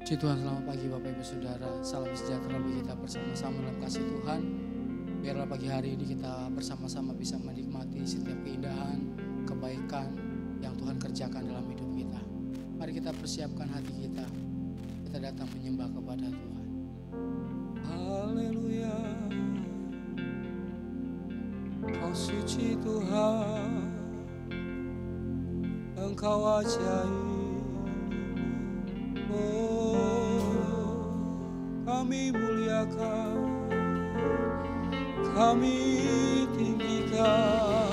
Puji Tuhan, selamat pagi Bapak Ibu Saudara. Salam sejahtera bagi kita bersama-sama dalam kasih Tuhan. Biarlah pagi hari ini kita bersama-sama bisa menikmati setiap keindahan, kebaikan yang Tuhan kerjakan dalam hidup kita. Mari kita persiapkan hati kita. Kita datang menyembah kepada Tuhan. Haleluya. Kau suci Tuhan, Engkau ajaib. Oh, kami muliakan, kami tinggikan.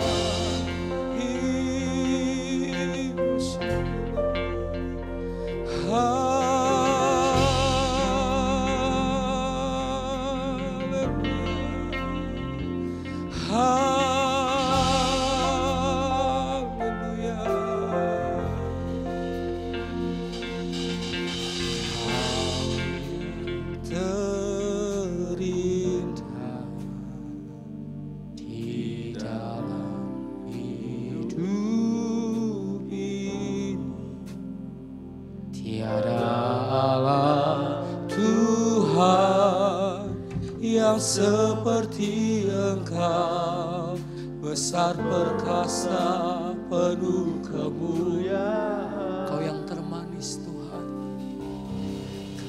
Seperti Engkau, besar perkasa penuh kemuliaan. Kau yang termanis Tuhan,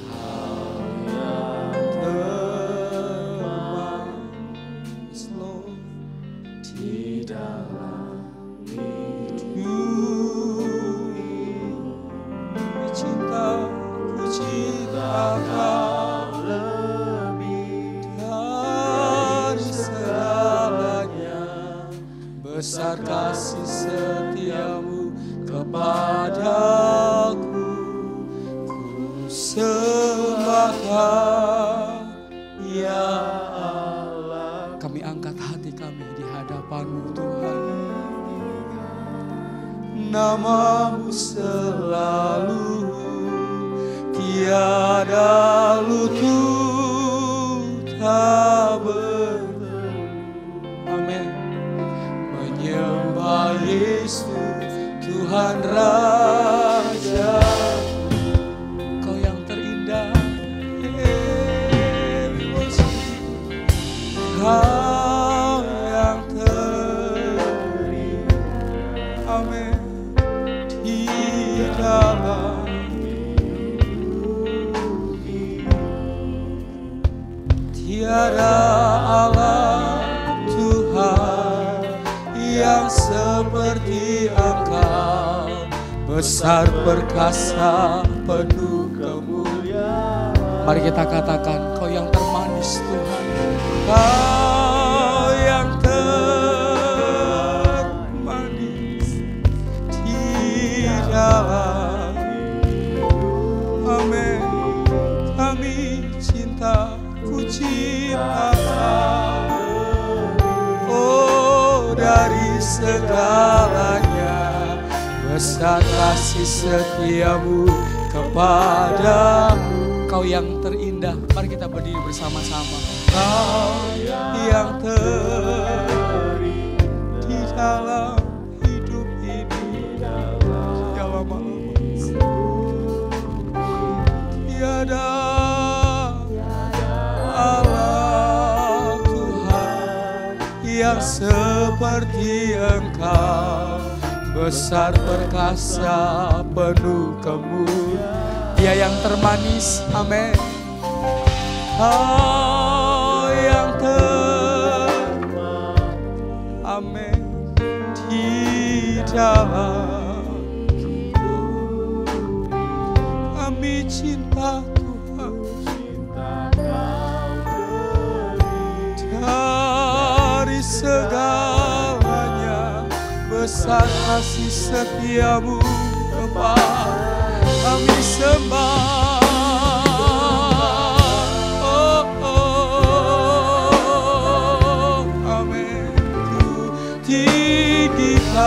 Kau yang termanis Lord, di dalam hidup ini. Cinta, ku cinta Kau. Besar kasih setiamu kepadaku, ku sembahkan ya Allah. Kami angkat hati kami di hadapan-Mu Tuhan. Nama-Mu selalu tiada lutut tak berteru. Amin. Menyembah Yesus Tuhan Raja, Kau yang terindah, Kau yang terindah, amin, di dalam hidup ini. Tiada Allah Tuhan yang seperti Engkau, besar perkasa penuh kemuliaan. Mari kita katakan, Kau yang termanis Tuhan, Kau yang termanis di dalam hidup. Amin. Kami cinta, ku cinta Kau. Dari segalanya besar kasih setiamu kepadamu. Kau yang terindah. Mari kita berdiri bersama-sama. Kau yang terindah di dalam hidup ini. Dalam tiada Allah Tuhan yang seperti Engkau, besar perkasa penuh kemuliaan. Dia yang termanis, amin. Kau yang termanis, amin, di dalam hidup. Kami cinta Tuhan, dari segalanya besar kasih setiamu kepada kami sembah. Oh, oh, amin. Ku tinggikan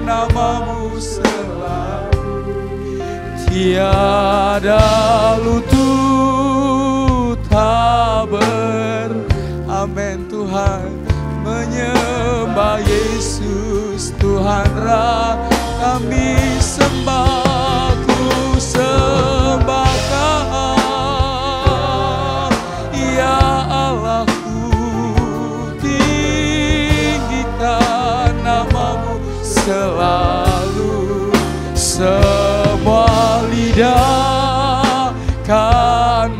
nama-Mu selalu, tiada lutut tak amin Tuhan. Menyembah Yesus Tuhan kami sembah, ku sembah tinggikan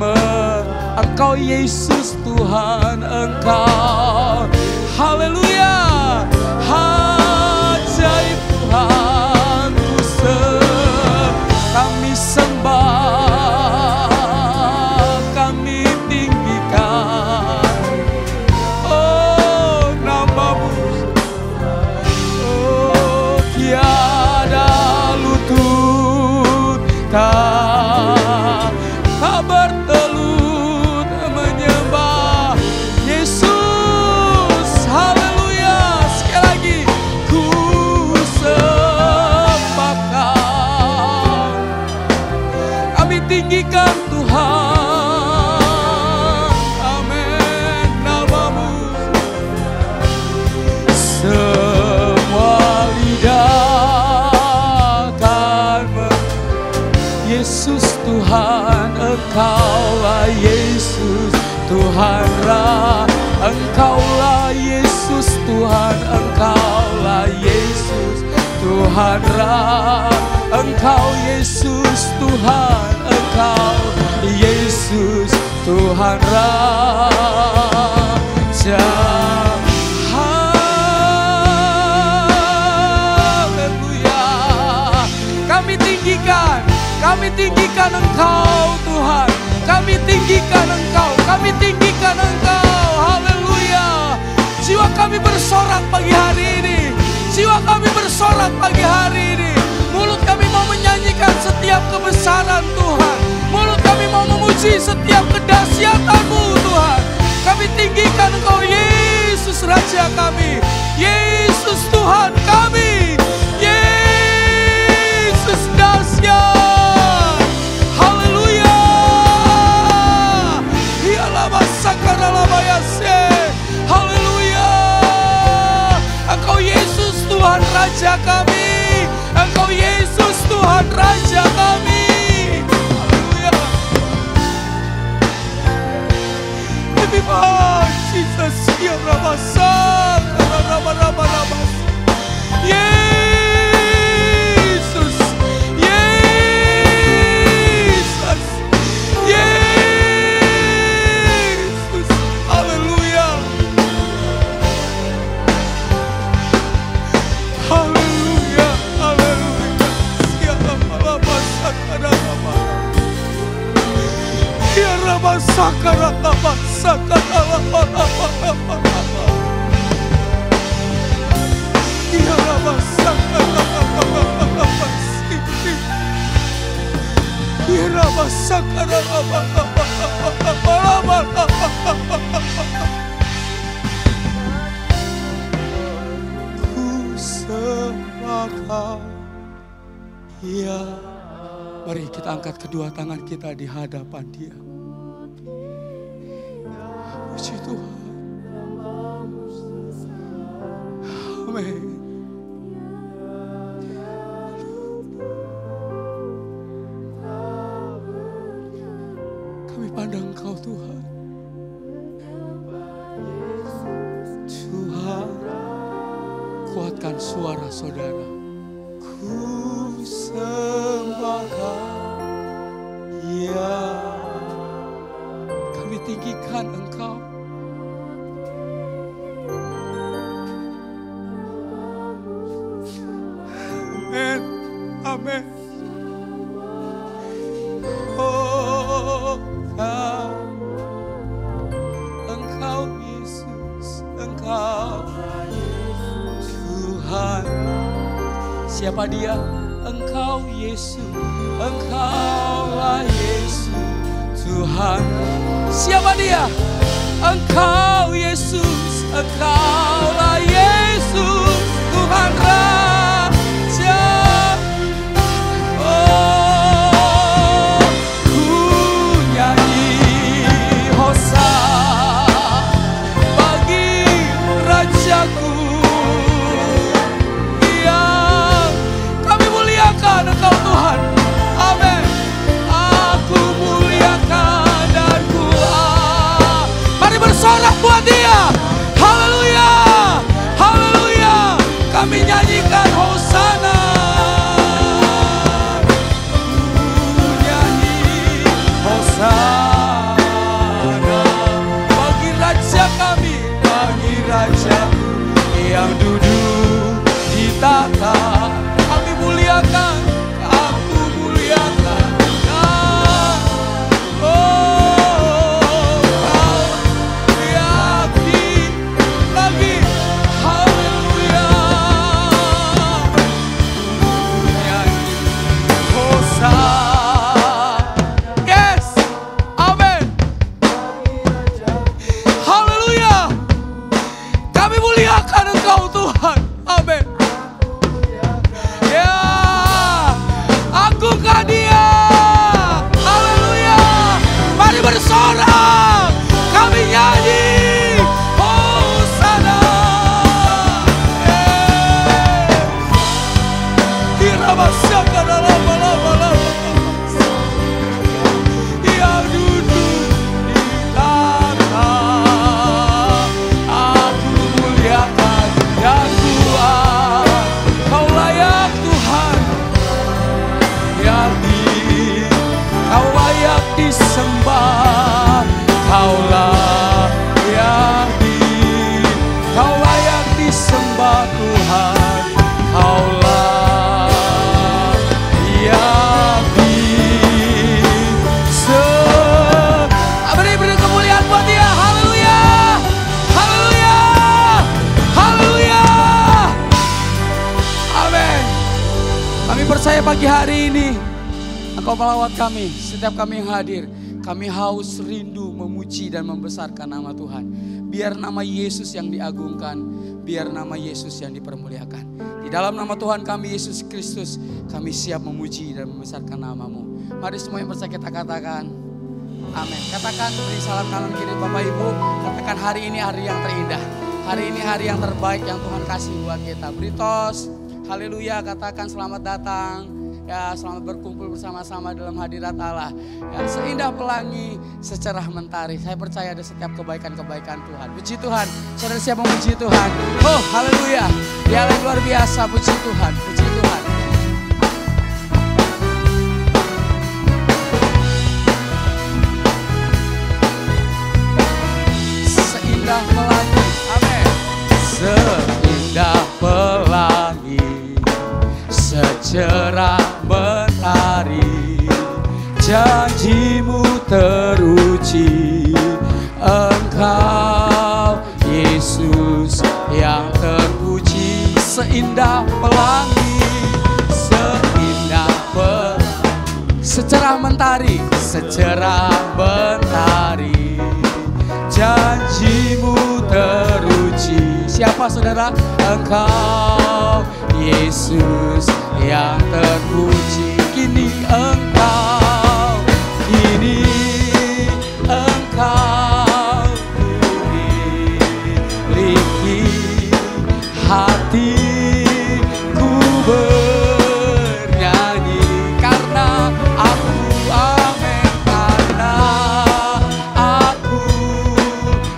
Engkau Yesus Tuhan, Engkau. Haleluya. Ajaib Tuhan, kami sembah, kami tinggikan. Oh, nama-Mu. Oh, tiada lutut tak bertelut menyembah Yesus. Haleluya. Sekali lagi, ku sembahkan, kami tinggikan Tuhan. Amin. Nama-Mu. Semua lidah akan Yesus Tuhan, Engkaulah Yesus Tuhan Engkaulah Yesus Tuhan, Engkaulah Yesus Tuhan Engkau Yesus Tuhan, Engkau Yesus Tuhan Raja. Haleluya. Kami tinggikan Engkau Tuhan. Kami tinggikan Engkau. Kami tinggikan Engkau. Haleluya. Jiwa kami bersorak pagi hari ini. Jiwa kami bersorak pagi hari ini. Mulut kami mau menyanyikan setiap kebesaran Tuhan. Mulut kami mau memuji setiap kedahsyatan-Mu Tuhan. Kami tinggikan Engkau Yesus Raja kami. Yesus Tuhan kami. Yesus dahsyat. Haleluya. Engkau Yesus Tuhan Raja kami. Engkau Yesus Tuhan Raja kami. Haleluya. Lebih baik Jesus ya Rabasa, Rabasa. Yesus. Yesus. Yesus. Haleluya. Haleluya. Haleluya. Siapa Rabasa Rabasa. Ya Rabasa Rabasa Rabasa. Ya Rabasa Rabasa. Ya Rabasa Rabasa. Ku sembahkan. Ya, mari kita angkat kedua tangan kita di hadapan Dia. Puji Tuhan. Amin. Kami pandang Engkau Tuhan. Tuhan, kuatkan suara saudara. Ku sembahkan, ya, kami tinggikan Engkau. Amin, amin. Oh, Engkau Yesus, Engkau Tuhan. Siapa Dia? Engkau Yesus, Engkaulah Yesus Tuhan. Siapa Dia? Engkau Yesus, Engkaulah Yesus Tuhan Raja. Oh, ku nyanyi Hosana bagi Rajaku. Engkau Tuhan, amin. Aku muliakan dan mari bersorak buat Dia. Haleluya. Hosana bagi Raja kami, bagi Rajaku yang duduk di tahta. Kami muliakan, aku muliakan. Bersorak, kami nyanyi Hosana. Dirabasyakan lama-lama yang duduk di tahta. Aku muliakan dan Tuhan, Kau layak Tuhan, Kau layak disembah. Kau layak disembah Tuhan. Kau layak disembah. Beri kemuliaan buat Dia. Haleluya, haleluya, haleluya. Amin. Kami percaya pagi hari ini Engkau melawat kami, setiap kami yang hadir. Kami haus rindu memuji dan membesarkan nama Tuhan. Biar nama Yesus yang diagungkan, biar nama Yesus yang dipermuliakan. Di dalam nama Tuhan kami Yesus Kristus, kami siap memuji dan membesarkan nama-Mu. Mari semua yang percaya kita katakan amin. Katakan, beri salam kanan kiri Bapak Ibu. Katakan, hari ini hari yang terindah. Hari ini hari yang terbaik yang Tuhan kasih buat kita. Beri tos, haleluya, katakan selamat datang. Ya, selamat berkumpul bersama-sama dalam hadirat Allah. Ya, seindah pelangi, secerah mentari. Saya percaya ada setiap kebaikan-kebaikan Tuhan. Puji Tuhan. Saudara siap memuji Tuhan? Oh, haleluya. Dia yang luar biasa. Puji Tuhan. Puji Tuhan. Seindah pelangi. Amin. Seindah pelangi, secerah mentari, janji-Mu teruji. Engkau Yesus yang terpuji. Seindah pelangi, seindah pelangi, secerah mentari, secerah mentari, janji-Mu teruji. Siapa saudara? Engkau Yesus yang terpuji. Kini Engkau miliki hatiku bernyanyi. Karena aku, amin, karena aku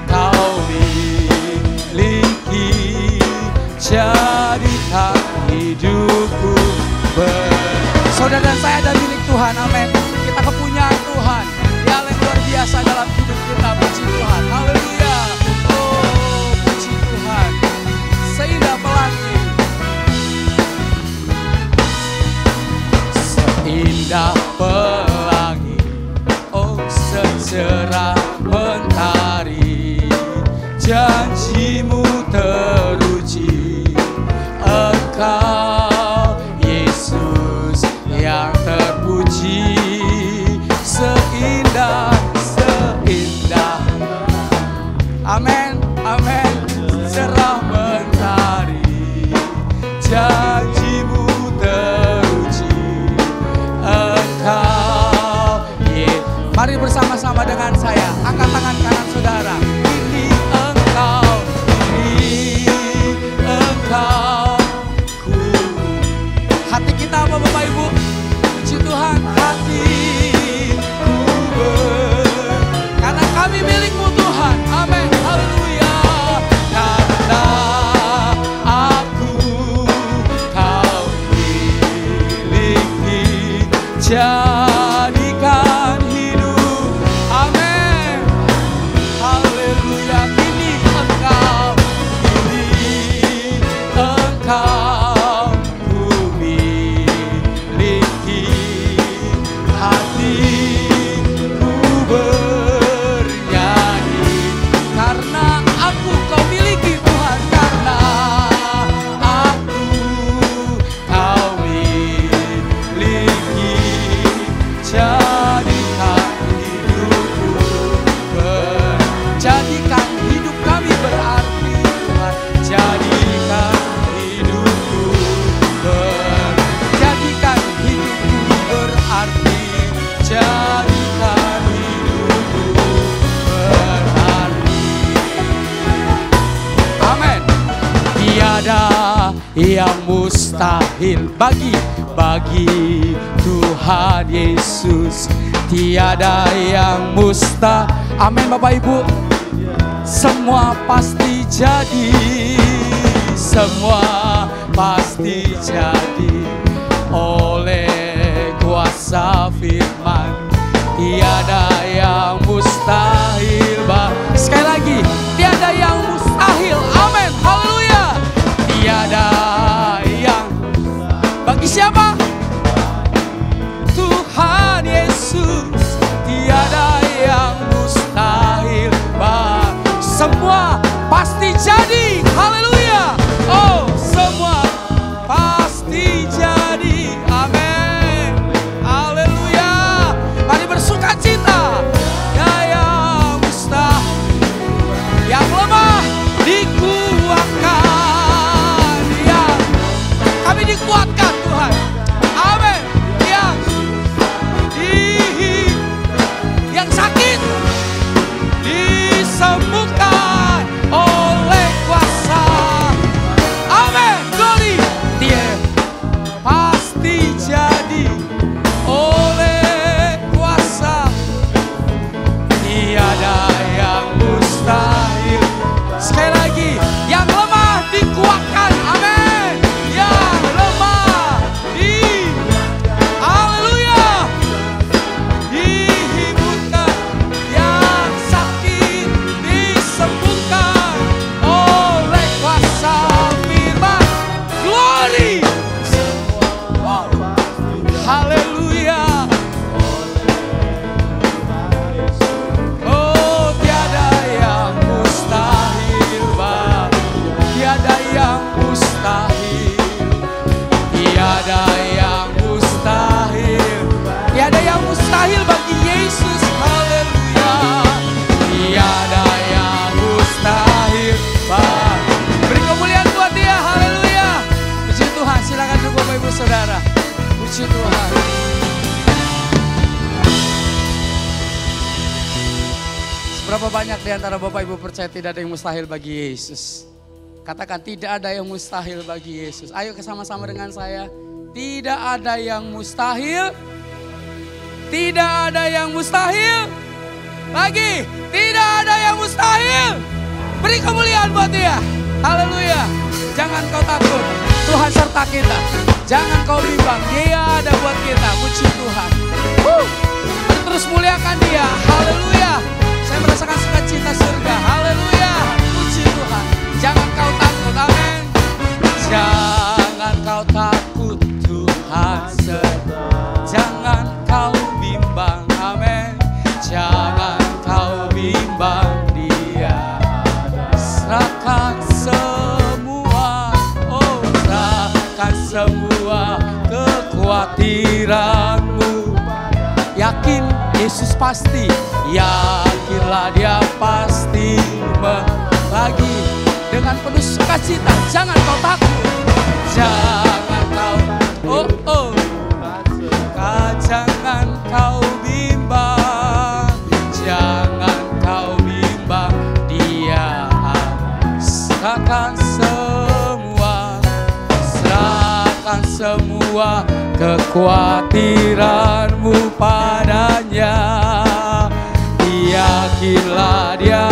Kau miliki. Jadikan hidupku saudara dan saya adalah milik Tuhan, amin. Kita kepunyaan Tuhan. Dia yang luar biasa dalam hidup kita. Puji Tuhan, haleluya. Oh, puji Tuhan. Seindah pelangi, seindah pelangi, oh secerah mentari, janji-Mu teruji. Engkau Yesus yang terpuji. Seindah, seindah, amin, amin, cerah mentari, janji-Mu teruji. Engkau mari bersama-sama dengan saya, angkat tangan kanan saudara. Ini Engkau, ini Engkau. Hati kita apa Bapak Ibu? Puji Tuhan, hatiku karena kami milik-Mu Tuhan, amin, haleluya. Karena aku Kau miliki, jadikan hidup yang mustahil bagi Tuhan Yesus. Tiada yang mustahil. Amin Bapak Ibu. Semua pasti jadi, semua pasti jadi oleh kuasa firman. Tiada yang mustahil. Sekali lagi, tiada yang mustahil. Amin, haleluya. Tiada yang bagi siapa? Tuhan Yesus. Tiada yang mustahil. Semua pasti jadi. Haleluya. Oh, semua pasti jadi. Amin. Haleluya. Mari bersukacita. Yang mustahil, yang lemah dikuatkan. Yang kami dikuatkan Tuhan. Amin. Yang sakit disembuhkan oleh kuasa. Amin. Glory. Dia pasti jadi oleh kuasa. Tiada yang mustahil. Sekali lagi, yang lemah dikuatkan. Amin. Yang lemah haleluya, dihiburkan. Yang sakit disembuhkan oleh kuasa firman. Glory. Wow. Haleluya. Oh, tiada yang mustahil, Bang. Tiada yang mustahil. Tiada yang mustahil. Tiada yang mustahil bagi Yesus. Haleluya. Tiada yang mustahil, Bang. Beri kemuliaan buat Dia. Haleluya. Puji Tuhan. Silakan duduk Bapak Ibu Saudara. Puji Tuhan. Seberapa banyak di antara Bapak Ibu percaya tidak ada yang mustahil bagi Yesus? Katakan, tidak ada yang mustahil bagi Yesus. Ayo sama-sama dengan saya. Tidak ada yang mustahil. Tidak ada yang mustahil. Lagi, tidak ada yang mustahil. Beri kemuliaan buat Dia. Haleluya. Jangan kau takut, Tuhan serta kita. Jangan kau bimbang, Dia ada buat kita. Puji Tuhan. Mari terus muliakan Dia. Haleluya. Saya merasakan sukacita surga. Haleluya. Puji Tuhan. Jangan kau takut. Amin. Jangan kau takut, Tuhan serta. Jangan kau bimbang. Amin. Jangan kau bimbang, Dia serahkan semua. Oh, serahkan semua kekhawatiranmu. Yakin Yesus pasti. Yakinlah Dia pasti membagi dengan penuh sukacita. Jangan kau takut. Jangan kau jangan kau bimbang. Jangan kau bimbang. Dia serahkan semua. Serahkan semua kekhawatiranmu padanya. Yakinlah Dia.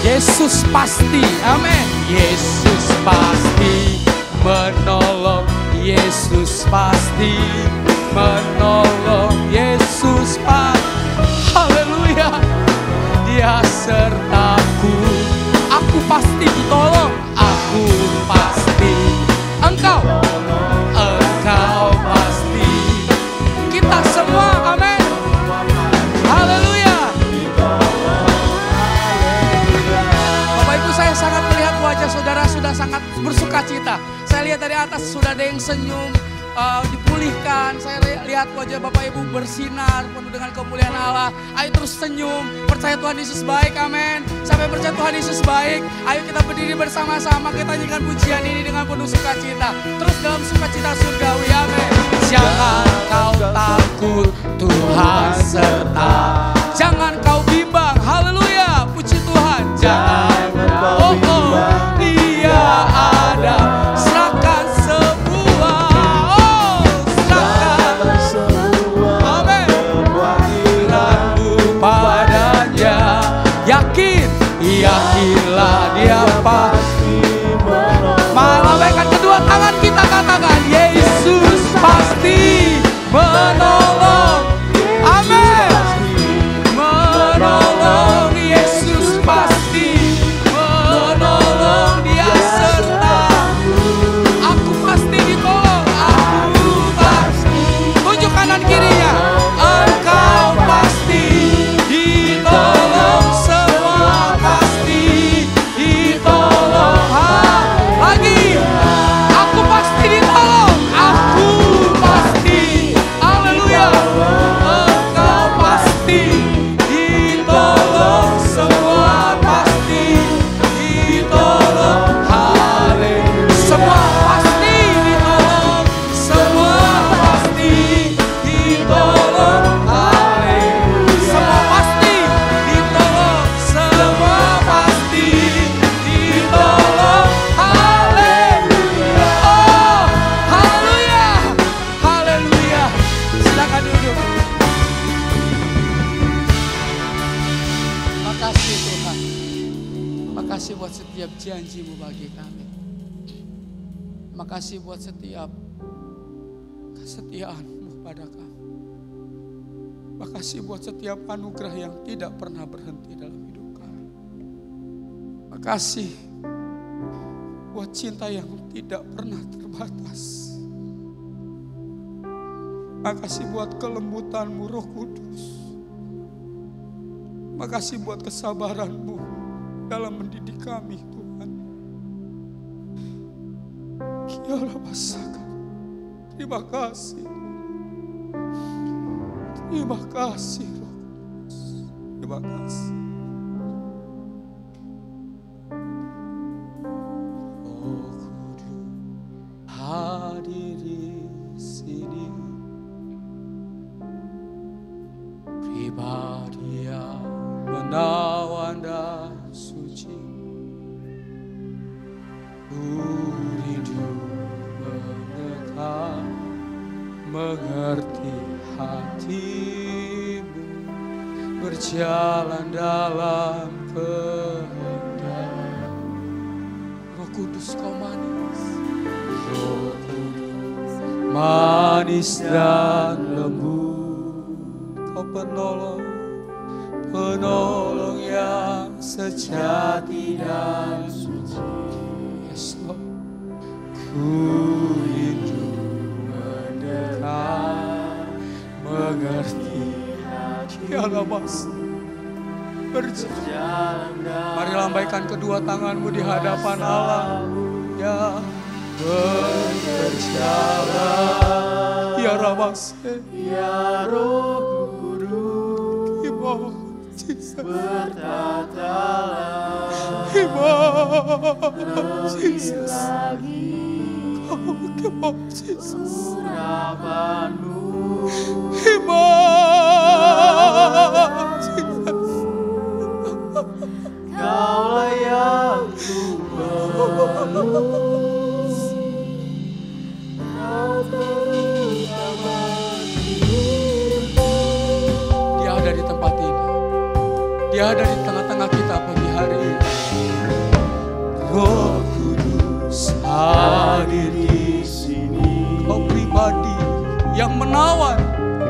Yesus pasti, amin. Yesus pasti menolong. Yesus pasti menolong. Yesus pasti, haleluya. Dia sertaku. Aku pasti ditolong. Aku pasti. Engkau pasti. Kita semua, amin. Haleluya. Bapak Ibu, saya sangat melihat wajah saudara sudah sangat bersukacita. Saya lihat dari atas sudah ada yang senyum, dipulihkan. Saya lihat wajah Bapak Ibu bersinar penuh dengan kemuliaan Allah. Ayo terus senyum, percaya Tuhan Yesus baik, amin. Sampai percaya Tuhan Yesus baik. Ayo kita berdiri bersama-sama, kita nyanyikan pujian ini dengan penuh sukacita. Terus dalam sukacita surgawi, amin. Jangan kau takut, Tuhan serta. Jangan kau bimbang, haleluya, puji Tuhan. Jangan kau bimbang, Dia kasih buat setiap janji-Mu bagi kami. Terima kasih buat setiap kesetiaan-Mu pada kami. Terima kasih buat setiap anugerah yang tidak pernah berhenti dalam hidup kami. Terima kasih buat cinta yang tidak pernah terbatas. Terima kasih buat kelembutan-Mu Roh Kudus. Terima kasih buat kesabaran-Mu dalam mendidik kami, Tuhan. Kialah masakan. Terima kasih. Terima kasih, Roh Kudus. Terima kasih. Roh Kudus hadir di sini. Pribadi yang menawan dan suci. Ku rindu mendekat, mengerti hati-Mu, berjalan dalam kehendak. Roh Kudus, Kau manis. Roh Kudus manis dan lembut, Kau penolong, penolong yang sejati dan suci. Yes, Lord. Ku rindu mendekat, mengerti Kialah mas. berjalan dalam. Mari lambaikan kedua tangan-Mu di hadapan Allah. Ya, berjalan ya Rabas. ya Roh Kudus, Ibu, Jesus. bertatalah Ibu, lebih Jesus. lagi. Ibu, Jesus. Urapan-Mu Ibu, Jesus. Kaulah yang ku perlu. Kau terutama hidupku. Dia ada di tempat ini. Dia ada di tengah-tengah kita pagi hari ini. Roh Kudus hadir di sini. Kau pribadi yang menawan,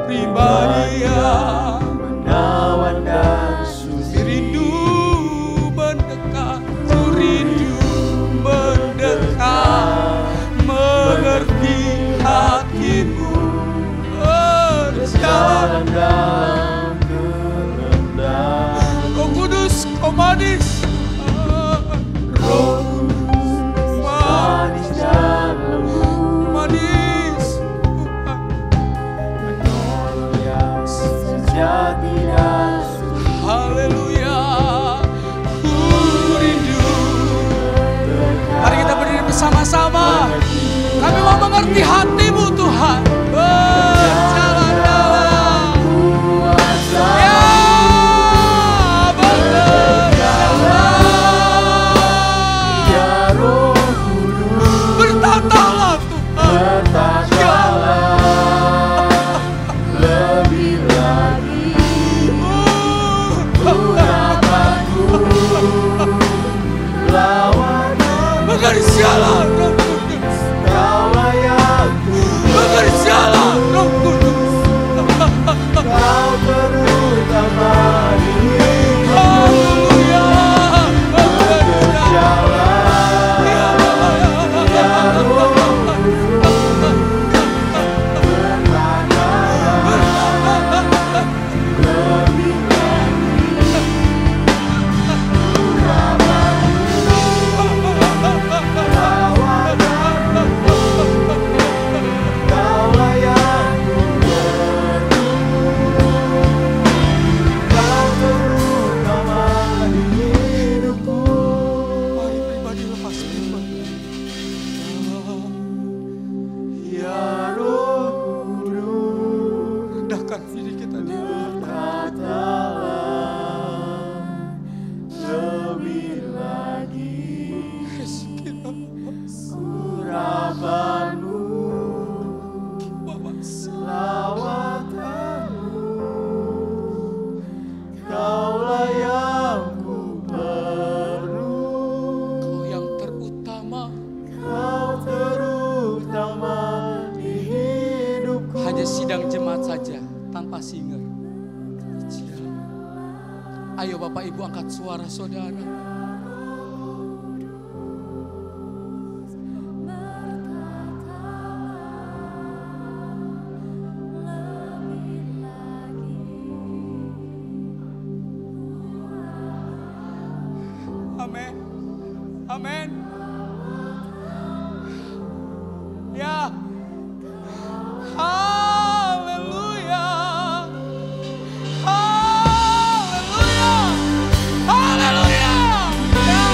pribadi yang menawan dan suci. rindu mendekat, rindu mendekat, mengerti hati-Mu, berjalan dalam kehendak. Roh Kudus, Kau manis. Roh Kudus manis dan lembut, Manis. penolong yang sejati dan suci. Haleluya. Ku rindu. Mari kita berdiri bersama-sama. Kami mau mengerti hati-Mu Tuhan. Berjalan dalam Kuasa ya berjalan. ya Roh Kudus, Bertatalah Tuhan. bertatalah lebih lagi. Urapan-Mu lawan Mengersialah Roh Kudus. Kaulah yang ku Ayo Bapak Ibu angkat suara saudara. Amin. Amin. Ya. Haleluya. Haleluya. Haleluya. Ya.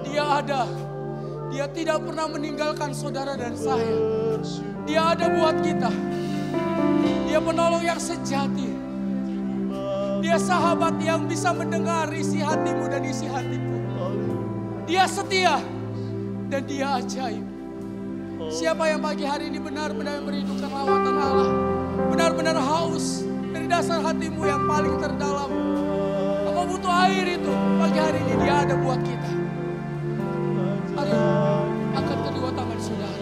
Dia ada. Dia tidak pernah meninggalkan saudara dan saya. Dia ada buat kita. Dia penolong yang sejati. Dia sahabat yang bisa mendengar isi hatimu dan isi hatiku. Dia setia dan dia ajaib. Siapa yang pagi hari ini benar-benar merindukan lawatan Allah, benar-benar haus dari dasar hatimu yang paling terdalam, engkau butuh air itu, pagi hari ini dia ada buat kita. Mari angkat kedua tangan saudara.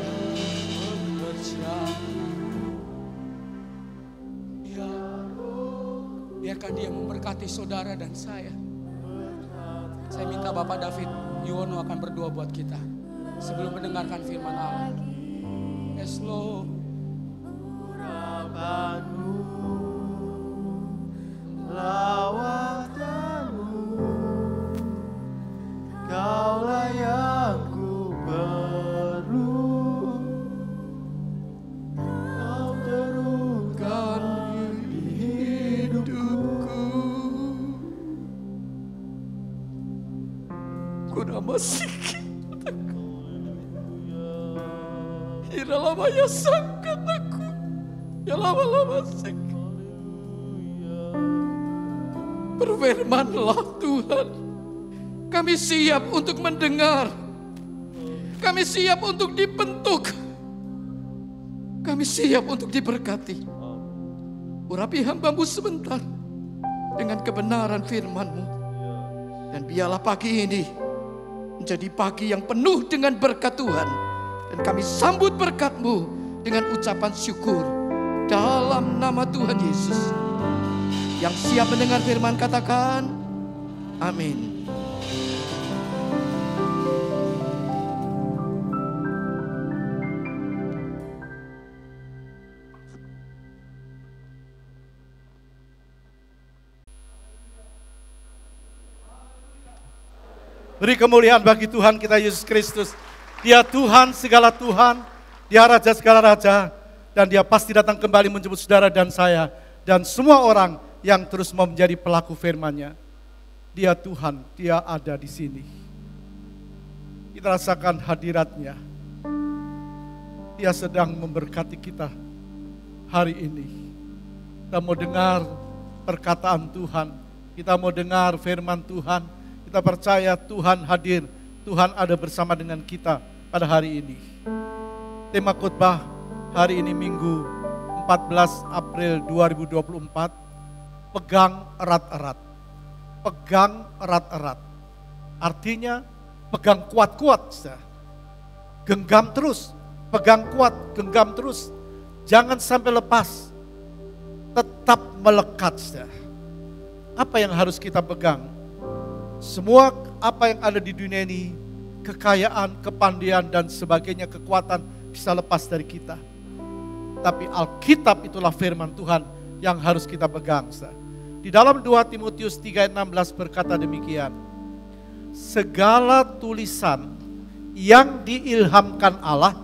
Ya, biarkan dia memberkati saudara dan saya. Saya minta Bapak David Yuwono akan berdoa buat kita sebelum mendengarkan firman Allah. Yes, Lord. Urapanmu, lawatanmu, Kaulah yang ku perlu. Kau terungkap di hidupku. Ku masih lama ya sangkat aku, ya lama-lama sek. Berfirmanlah Tuhan, kami siap untuk mendengar, kami siap untuk dibentuk, kami siap untuk diberkati. Urapi hamba-Mu sebentar dengan kebenaran firman-Mu, dan biarlah pagi ini menjadi pagi yang penuh dengan berkat Tuhan. Dan kami sambut berkat-Mu dengan ucapan syukur dalam nama Tuhan Yesus. Yang siap mendengar firman katakan amin. Beri kemuliaan bagi Tuhan kita Yesus Kristus. Dia Tuhan segala Tuhan, Dia Raja segala Raja, dan Dia pasti datang kembali menjemput saudara dan saya, dan semua orang yang terus mau menjadi pelaku firman-Nya. Dia Tuhan, Dia ada di sini. Kita rasakan hadirat-Nya. Dia sedang memberkati kita hari ini. Kita mau dengar perkataan Tuhan, kita mau dengar firman Tuhan. Kita percaya Tuhan hadir, Tuhan ada bersama dengan kita pada hari ini. Tema khotbah hari ini Minggu 14 April 2024, pegang erat-erat. Pegang erat-erat. Artinya pegang kuat-kuat. Genggam terus, pegang kuat, genggam terus. Jangan sampai lepas. Tetap melekat. Apa yang harus kita pegang? Semua apa yang ada di dunia ini, kekayaan, kepandaian dan sebagainya, kekuatan bisa lepas dari kita. Tapi Alkitab itulah firman Tuhan yang harus kita pegang. Di dalam 2 Timotius 3:16 berkata demikian. Segala tulisan yang diilhamkan Allah,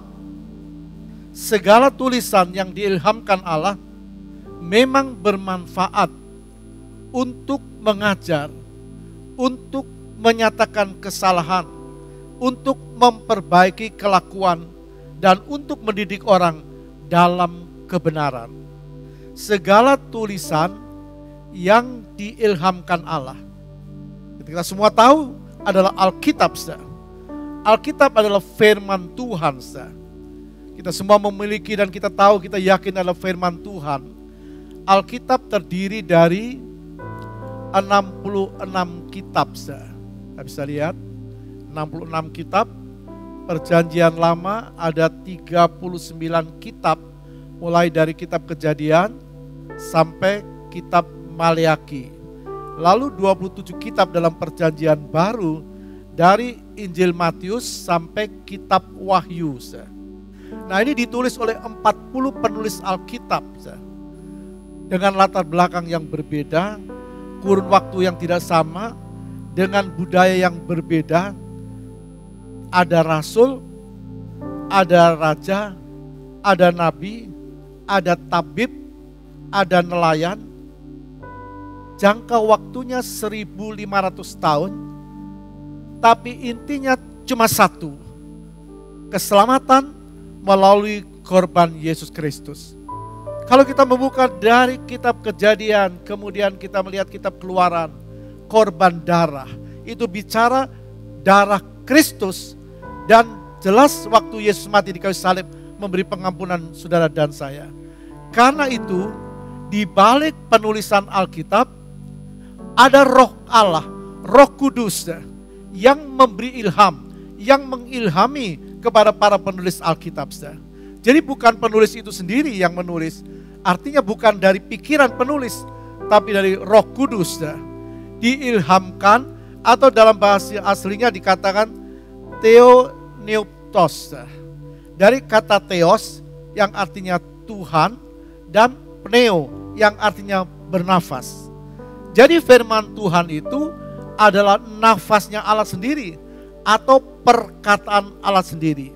segala tulisan yang diilhamkan Allah memang bermanfaat untuk mengajar, untuk menyatakan kesalahan, untuk memperbaiki kelakuan, dan untuk mendidik orang dalam kebenaran. Segala tulisan yang diilhamkan Allah. Kita semua tahu adalah Alkitab. Alkitab adalah firman Tuhan. Kita semua memiliki dan kita tahu, kita yakin adalah firman Tuhan. Alkitab terdiri dari 66 kitab. Kita bisa lihat 66 kitab. Perjanjian Lama ada 39 kitab, mulai dari kitab Kejadian sampai kitab Maleaki. Lalu 27 kitab dalam Perjanjian Baru, dari Injil Matius sampai kitab Wahyu. Nah, ini ditulis oleh 40 penulis Alkitab dengan latar belakang yang berbeda, kurun waktu yang tidak sama, dengan budaya yang berbeda. Ada rasul, ada raja, ada nabi, ada tabib, ada nelayan. Jangka waktunya 1500 tahun, tapi intinya cuma satu. Keselamatan melalui korban Yesus Kristus. Kalau kita membuka dari kitab Kejadian, kemudian kita melihat kitab Keluaran, korban darah, itu bicara darah Kristus, dan jelas waktu Yesus mati di kayu salib memberi pengampunan saudara dan saya. Karena itu di balik penulisan Alkitab ada Roh Allah, Roh Kudus yang memberi ilham, yang mengilhami kepada para penulis Alkitab. Jadi bukan penulis itu sendiri yang menulis, artinya bukan dari pikiran penulis, tapi dari Roh Kudus. Diilhamkan, atau dalam bahasa aslinya dikatakan Theopneustos. Dari kata Theos yang artinya Tuhan, dan Pneu yang artinya bernafas. Jadi firman Tuhan itu adalah nafasnya Allah sendiri, atau perkataan Allah sendiri.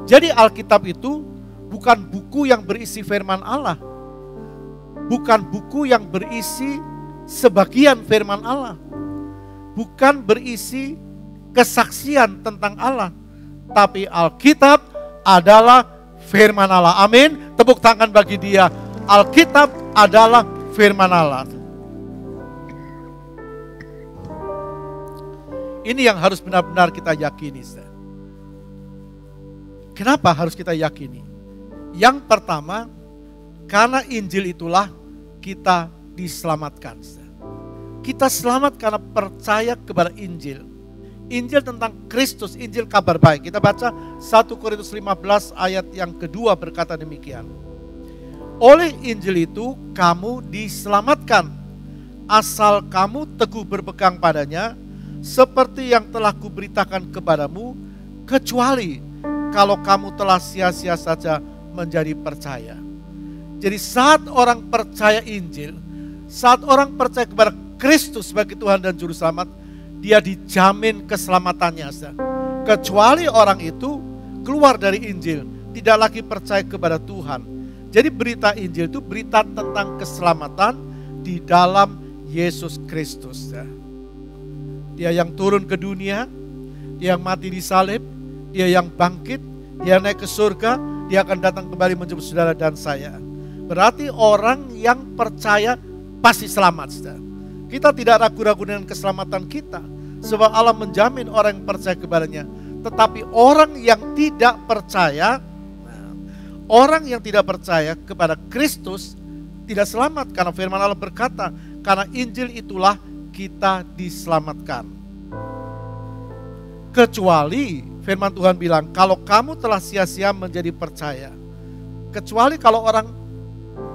Jadi Alkitab itu bukan buku yang berisi firman Allah, bukan buku yang berisi sebagian firman Allah, bukan berisi kesaksian tentang Allah, tapi Alkitab adalah firman Allah. Amin. Tepuk tangan bagi dia. Alkitab adalah firman Allah. Ini yang harus benar-benar kita yakini. Kenapa harus kita yakini? Yang pertama, karena Injil itulah kita diselamatkan. Kita selamat karena percaya kepada Injil. Injil tentang Kristus, Injil kabar baik. Kita baca 1 Korintus 15 ayat yang kedua berkata demikian. Oleh Injil itu kamu diselamatkan, asal kamu teguh berpegang padanya, seperti yang telah kuberitakan kepadamu, kecuali kalau kamu telah sia-sia saja menjadi percaya. Jadi saat orang percaya Injil, saat orang percaya kepada Kristus sebagai Tuhan dan Juru Selamat, dia dijamin keselamatannya. Kecuali orang itu keluar dari Injil, tidak lagi percaya kepada Tuhan. Jadi berita Injil itu berita tentang keselamatan di dalam Yesus Kristus. Dia yang turun ke dunia, dia yang mati di salib, dia yang bangkit, dia naik ke surga, dia akan datang kembali menjemput saudara dan saya. Berarti orang yang percaya pasti selamat. Kita tidak ragu-ragu dengan keselamatan kita, sebab Allah menjamin orang yang percaya kepadanya. Tetapi orang yang tidak percaya, orang yang tidak percaya kepada Kristus tidak selamat, karena firman Allah berkata, karena Injil itulah kita diselamatkan. Kecuali firman Tuhan bilang, kalau kamu telah sia-sia menjadi percaya. Kecuali kalau orang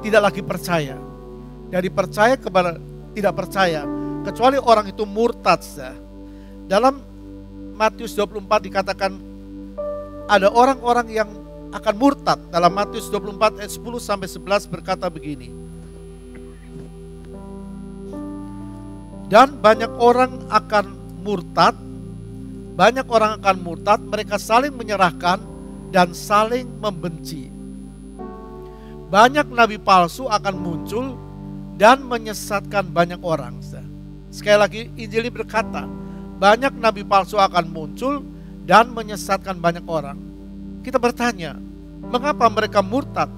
tidak lagi percaya, dari percaya kepada tidak percaya, kecuali orang itu murtad. Dalam Matius 24 dikatakan ada orang-orang yang akan murtad. Dalam Matius 24 ayat 10 sampai 11 berkata begini. Dan banyak orang akan murtad, mereka saling menyerahkan dan saling membenci. Banyak nabi palsu akan muncul dan menyesatkan banyak orang. Sekali lagi Injil ini berkata, banyak nabi palsu akan muncul dan menyesatkan banyak orang. Kita bertanya, mengapa mereka murtad?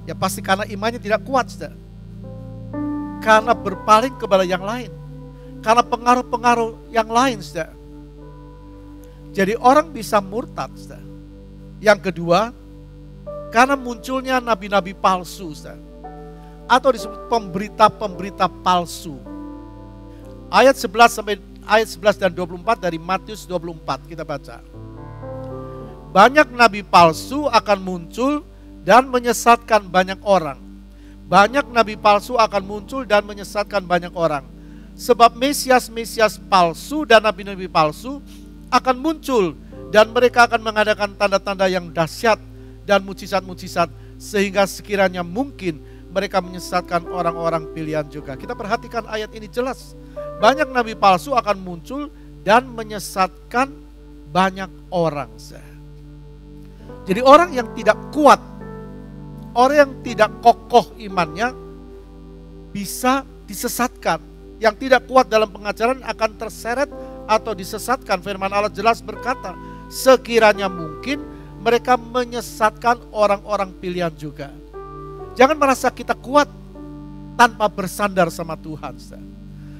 Ya pasti karena imannya tidak kuat, karena berpaling kepada yang lain, karena pengaruh-pengaruh yang lain. Jadi orang bisa murtad. Yang kedua, karena munculnya nabi-nabi palsu, atau disebut pemberita-pemberita palsu. Ayat 11 dan 24 dari Matius 24 kita baca. Banyak nabi palsu akan muncul dan menyesatkan banyak orang. Banyak nabi palsu akan muncul dan menyesatkan banyak orang. Sebab Mesias-Mesias palsu dan nabi-nabi palsu akan muncul, dan mereka akan mengadakan tanda-tanda yang dahsyat dan mujizat-mujizat, sehingga sekiranya mungkin mereka menyesatkan orang-orang pilihan juga. Kita perhatikan ayat ini jelas. Banyak nabi palsu akan muncul dan menyesatkan banyak orang. Jadi orang yang tidak kuat, orang yang tidak kokoh imannya bisa disesatkan. Yang tidak kuat dalam pengajaran akan terseret atau disesatkan. Firman Allah jelas berkata, sekiranya mungkin mereka menyesatkan orang-orang pilihan juga. Jangan merasa kita kuat tanpa bersandar sama Tuhan.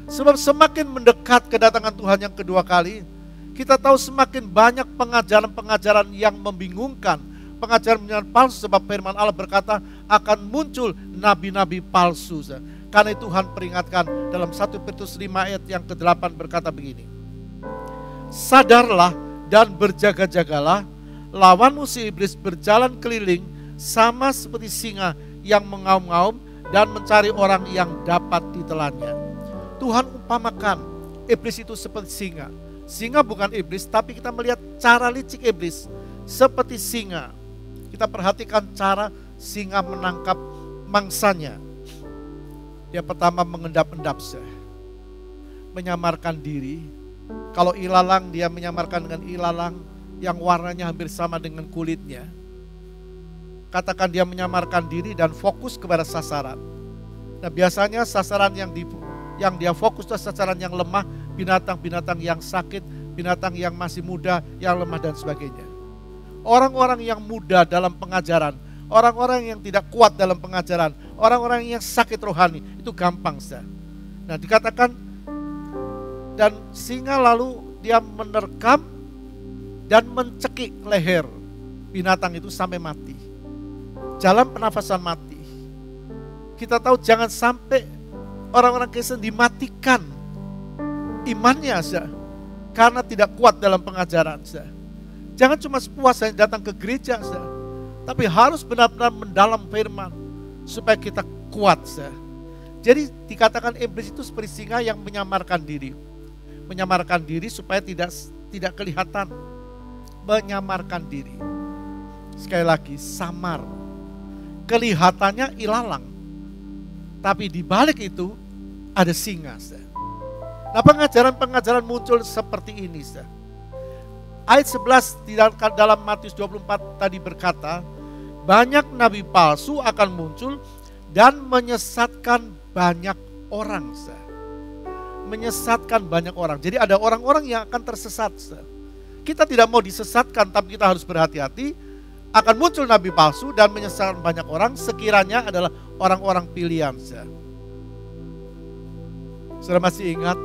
Sebab semakin mendekat kedatangan Tuhan yang kedua kali, kita tahu semakin banyak pengajaran-pengajaran yang membingungkan, pengajaran-pengajaran palsu. Sebab firman Allah berkata akan muncul nabi-nabi palsu. Karena Tuhan peringatkan dalam 1 Petrus 5 ayat yang ke-8 berkata begini. Sadarlah dan berjaga-jagalah, lawanmu si iblis berjalan keliling sama seperti singa yang mengaum-ngaum dan mencari orang yang dapat ditelannya. Tuhan umpamakan iblis itu seperti singa. Singa bukan iblis, tapi kita melihat cara licik iblis seperti singa. Kita perhatikan cara singa menangkap mangsanya. Dia pertama mengendap-endap, menyamarkan diri. Kalau ilalang, dia menyamarkan dengan ilalang yang warnanya hampir sama dengan kulitnya. Katakan dia menyamarkan diri dan fokus kepada sasaran. Nah biasanya sasaran yang dia fokus itu sasaran yang lemah, binatang-binatang yang sakit, binatang yang masih muda, yang lemah dan sebagainya. Orang-orang yang muda dalam pengajaran, orang-orang yang tidak kuat dalam pengajaran, orang-orang yang sakit rohani, itu gampang. Nah dikatakan, dan singa lalu dia menerkam dan mencekik leher binatang itu sampai mati. Jalan pernafasan mati. Kita tahu jangan sampai orang-orang Kristen dimatikan imannya karena tidak kuat dalam pengajaran. Jangan cuma puas datang ke gereja, tapi harus benar-benar mendalam firman supaya kita kuat. Jadi dikatakan iblis itu seperti singa yang menyamarkan diri. Menyamarkan diri supaya tidak kelihatan. Menyamarkan diri. Sekali lagi, samar. Kelihatannya ilalang. Tapi di balik itu ada singa. Nah, pengajaran-pengajaran muncul seperti ini. Ayat 11 dalam Matius 24 tadi berkata, banyak nabi palsu akan muncul dan menyesatkan banyak orang. Menyesatkan banyak orang. Jadi ada orang-orang yang akan tersesat. Kita tidak mau disesatkan, tapi kita harus berhati-hati. Akan muncul nabi palsu dan menyesatkan banyak orang, sekiranya adalah orang-orang pilihan. Saudara masih ingat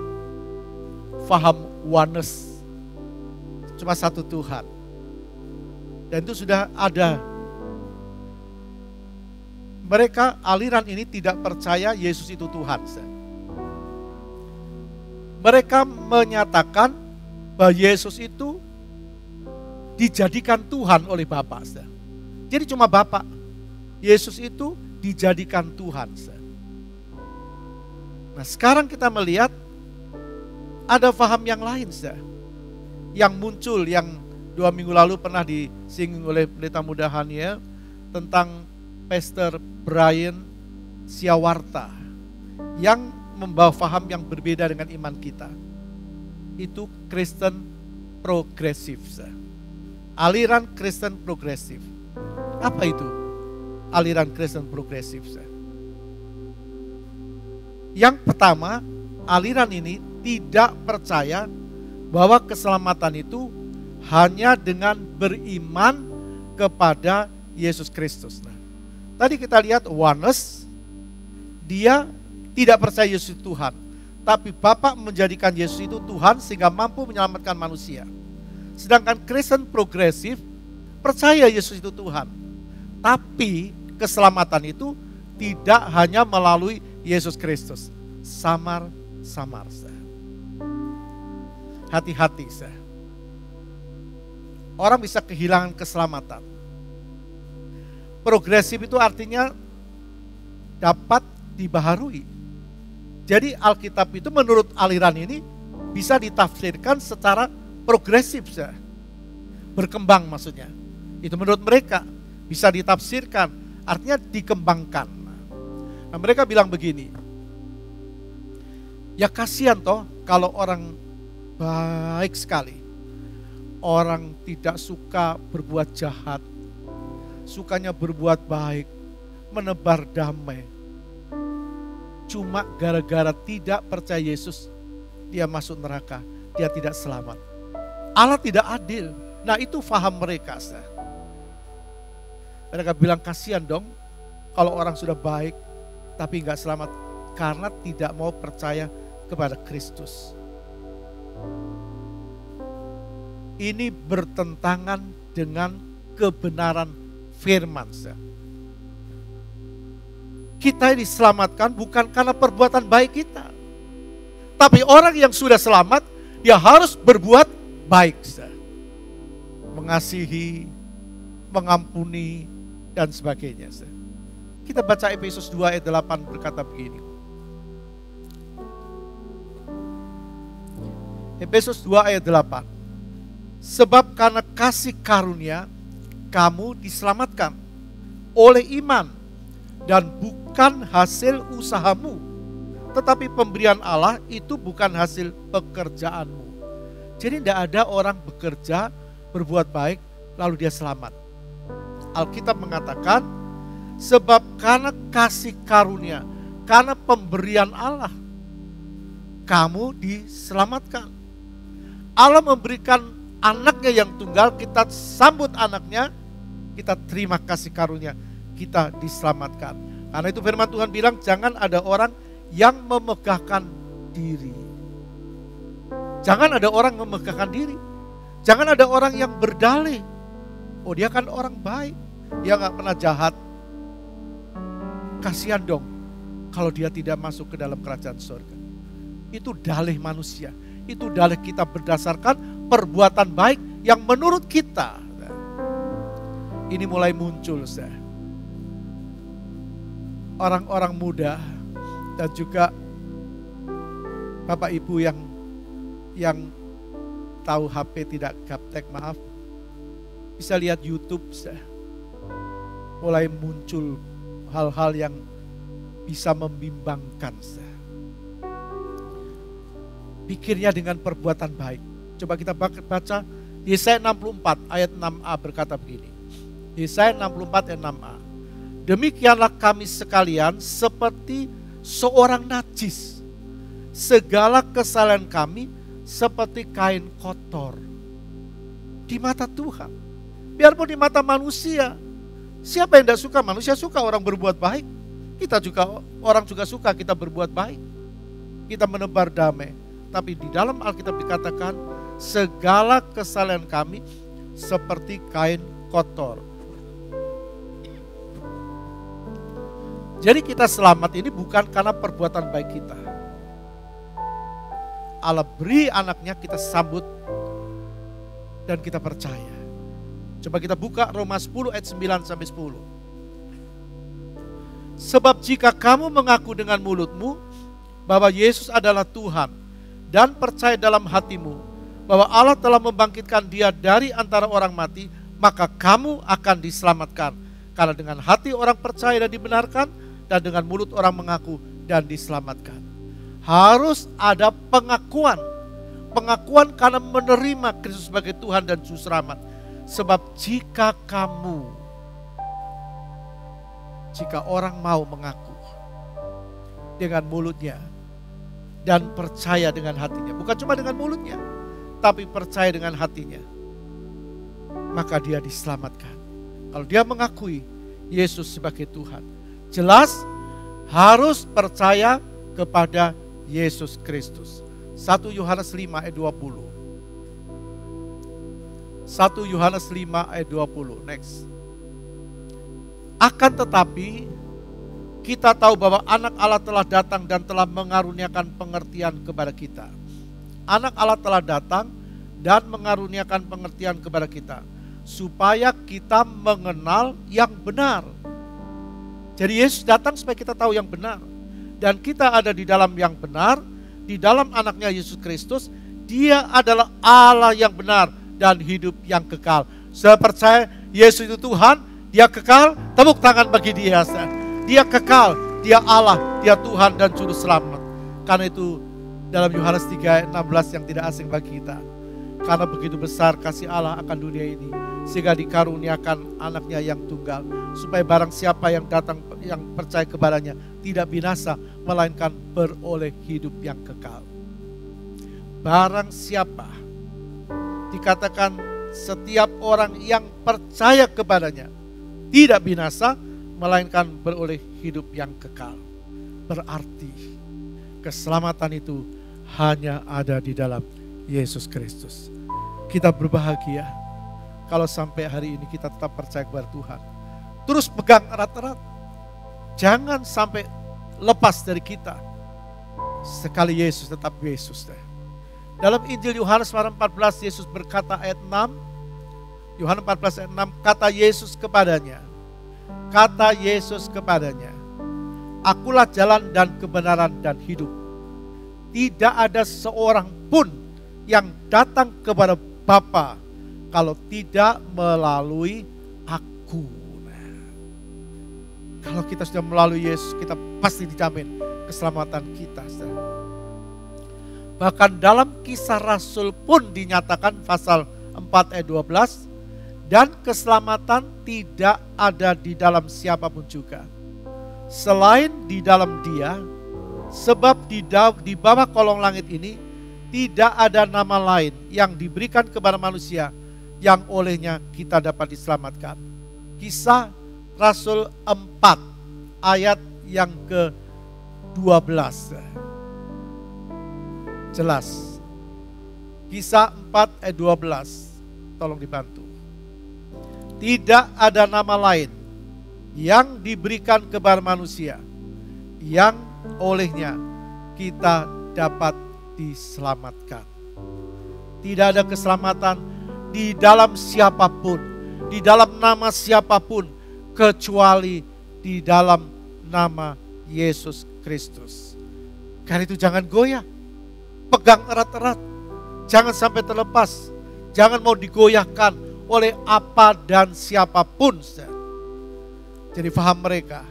faham oneness, cuma satu Tuhan. Dan itu sudah ada. Mereka aliran ini tidak percaya Yesus itu Tuhan. Mereka menyatakan bahwa Yesus itu dijadikan Tuhan oleh Bapa. Jadi cuma Bapa. Yesus itu dijadikan Tuhan. Nah, sekarang kita melihat ada paham yang lain yang muncul, yang 2 minggu lalu pernah disinggung oleh pendeta muda Haniel tentang Pastor Brian Siawarta yang membawa paham yang berbeda dengan iman kita. Itu Kristen progresif. Aliran Kristen progresif. Apa itu aliran Kristen progresif? Yang pertama, aliran ini tidak percaya bahwa keselamatan itu hanya dengan beriman kepada Yesus Kristus. Nah, tadi kita lihat oneness, dia tidak percaya Yesus itu Tuhan, tapi Bapa menjadikan Yesus itu Tuhan sehingga mampu menyelamatkan manusia. Sedangkan Kristen progresif percaya Yesus itu Tuhan, tapi keselamatan itu tidak hanya melalui Yesus Kristus. Samar-samar. Hati-hati. Orang bisa kehilangan keselamatan. Progresif itu artinya dapat dibaharui. Jadi Alkitab itu menurut aliran ini bisa ditafsirkan secara progresif. Berkembang maksudnya. Itu menurut mereka bisa ditafsirkan, artinya dikembangkan. Nah, mereka bilang begini, ya kasihan toh kalau orang baik sekali, orang tidak suka berbuat jahat, sukanya berbuat baik, menebar damai. Cuma gara-gara tidak percaya Yesus, dia masuk neraka, dia tidak selamat. Allah tidak adil. Nah, itu faham mereka. Mereka bilang kasihan dong kalau orang sudah baik tapi nggak selamat karena tidak mau percaya kepada Kristus. Ini bertentangan dengan kebenaran firman. Kita diselamatkan bukan karena perbuatan baik kita, tapi orang yang sudah selamat dia harus berbuat baik, mengasihi, mengampuni, dan sebagainya. Kita baca Efesus 2 ayat 8 berkata begini. Efesus 2 ayat 8. Sebab karena kasih karunia kamu diselamatkan oleh iman dan bukan hasil usahamu, tetapi pemberian Allah itu bukan hasil pekerjaanmu. Jadi tidak ada orang bekerja, berbuat baik, lalu dia selamat. Alkitab mengatakan, sebab karena kasih karunia, karena pemberian Allah, kamu diselamatkan. Allah memberikan anaknya yang tunggal, kita sambut anaknya, kita terima kasih karunia, kita diselamatkan. Karena itu firman Tuhan bilang, jangan ada orang yang memegahkan diri. Jangan ada orang memegahkan diri. Jangan ada orang yang berdalih. Oh, dia kan orang baik, dia gak pernah jahat. Kasihan dong kalau dia tidak masuk ke dalam kerajaan surga. Itu dalih manusia. Itu dalih kita berdasarkan perbuatan baik yang menurut kita. Ini mulai muncul, orang-orang muda dan juga Bapak Ibu yang tahu HP tidak gaptek, maaf, bisa lihat YouTube, mulai muncul hal-hal yang bisa membimbangkan. bikinnya dengan perbuatan baik. Coba kita baca Yesaya 64 ayat 6a berkata begini. Yesaya 64 ayat 6a. Demikianlah kami sekalian seperti seorang najis. Segala kesalahan kami seperti kain kotor di mata Tuhan. Biarpun di mata manusia, siapa yang tidak suka? Manusia suka orang berbuat baik. Kita juga, orang juga suka kita berbuat baik. Kita menebar damai. Tapi di dalam Alkitab dikatakan, segala kesalahan kami seperti kain kotor. Jadi kita selamat ini bukan karena perbuatan baik kita. Allah beri anaknya, kita sambut dan kita percaya. Coba kita buka Roma 10 ayat 9 sampai 10. Sebab jika kamu mengaku dengan mulutmu bahwa Yesus adalah Tuhan dan percaya dalam hatimu bahwa Allah telah membangkitkan Dia dari antara orang mati, maka kamu akan diselamatkan. Karena dengan hati orang percaya dan dibenarkan, dan dengan mulut orang mengaku dan diselamatkan. Harus ada pengakuan. Pengakuan karena menerima Kristus sebagai Tuhan dan Juru Selamat. Sebab jika orang mau mengaku dengan mulutnya dan percaya dengan hatinya, bukan cuma dengan mulutnya, tapi percaya dengan hatinya, maka dia diselamatkan. Kalau dia mengakui Yesus sebagai Tuhan, jelas harus percaya kepada Yesus Kristus. 1 Yohanes 5 ayat 20. 1 Yohanes 5 ayat 20. Next. Akan tetapi kita tahu bahwa anak Allah telah datang dan telah mengaruniakan pengertian kepada kita. Anak Allah telah datang dan mengaruniakan pengertian kepada kita, supaya kita mengenal yang benar. Jadi Yesus datang supaya kita tahu yang benar. Dan kita ada di dalam yang benar, di dalam anaknya Yesus Kristus. Dia adalah Allah yang benar dan hidup yang kekal. Saya percaya Yesus itu Tuhan, Dia kekal. Tepuk tangan bagi Dia. Dia kekal, Dia Allah, Dia Tuhan dan Juru Selamat. Karena itu dalam Yohanes 3 ayat 16 yang tidak asing bagi kita. Karena begitu besar kasih Allah akan dunia ini, sehingga dikaruniakan anaknya yang tunggal, supaya barang siapa yang datang, yang percaya kepadanya, tidak binasa, melainkan beroleh hidup yang kekal. Barang siapa, dikatakan setiap orang yang percaya kepadanya, tidak binasa, melainkan beroleh hidup yang kekal. Berarti keselamatan itu hanya ada di dalam Yesus Kristus. Kita berbahagia kalau sampai hari ini kita tetap percaya kepada Tuhan. Terus pegang erat-erat. Jangan sampai lepas dari kita. Sekali Yesus tetap Yesus. Dalam Injil Yohanes 14 Yesus berkata ayat 6. Yohanes 14 ayat 6, kata Yesus kepadanya. Kata Yesus kepadanya, akulah jalan dan kebenaran dan hidup. Tidak ada seorang pun yang datang kepada Bapa kalau tidak melalui aku. Kalau kita sudah melalui Yesus, kita pasti dijamin keselamatan kita. Bahkan dalam Kisah Rasul pun dinyatakan pasal 4 ayat 12, dan keselamatan tidak ada di dalam siapapun juga, selain di dalam Dia, sebab di bawah kolong langit ini tidak ada nama lain yang diberikan kepada manusia yang olehnya kita dapat diselamatkan. Kisah Rasul 4 ayat yang ke-12. Jelas. Kisah 4 ayat 12. Tolong dibantu. Tidak ada nama lain yang diberikan kepada manusia yang olehnya kita dapat diselamatkan. Tidak ada keselamatan di dalam siapapun, di dalam nama siapapun, kecuali di dalam nama Yesus Kristus. Karena itu jangan goyah, pegang erat-erat, jangan sampai terlepas, jangan mau digoyahkan oleh apa dan siapapun. Jadi faham mereka,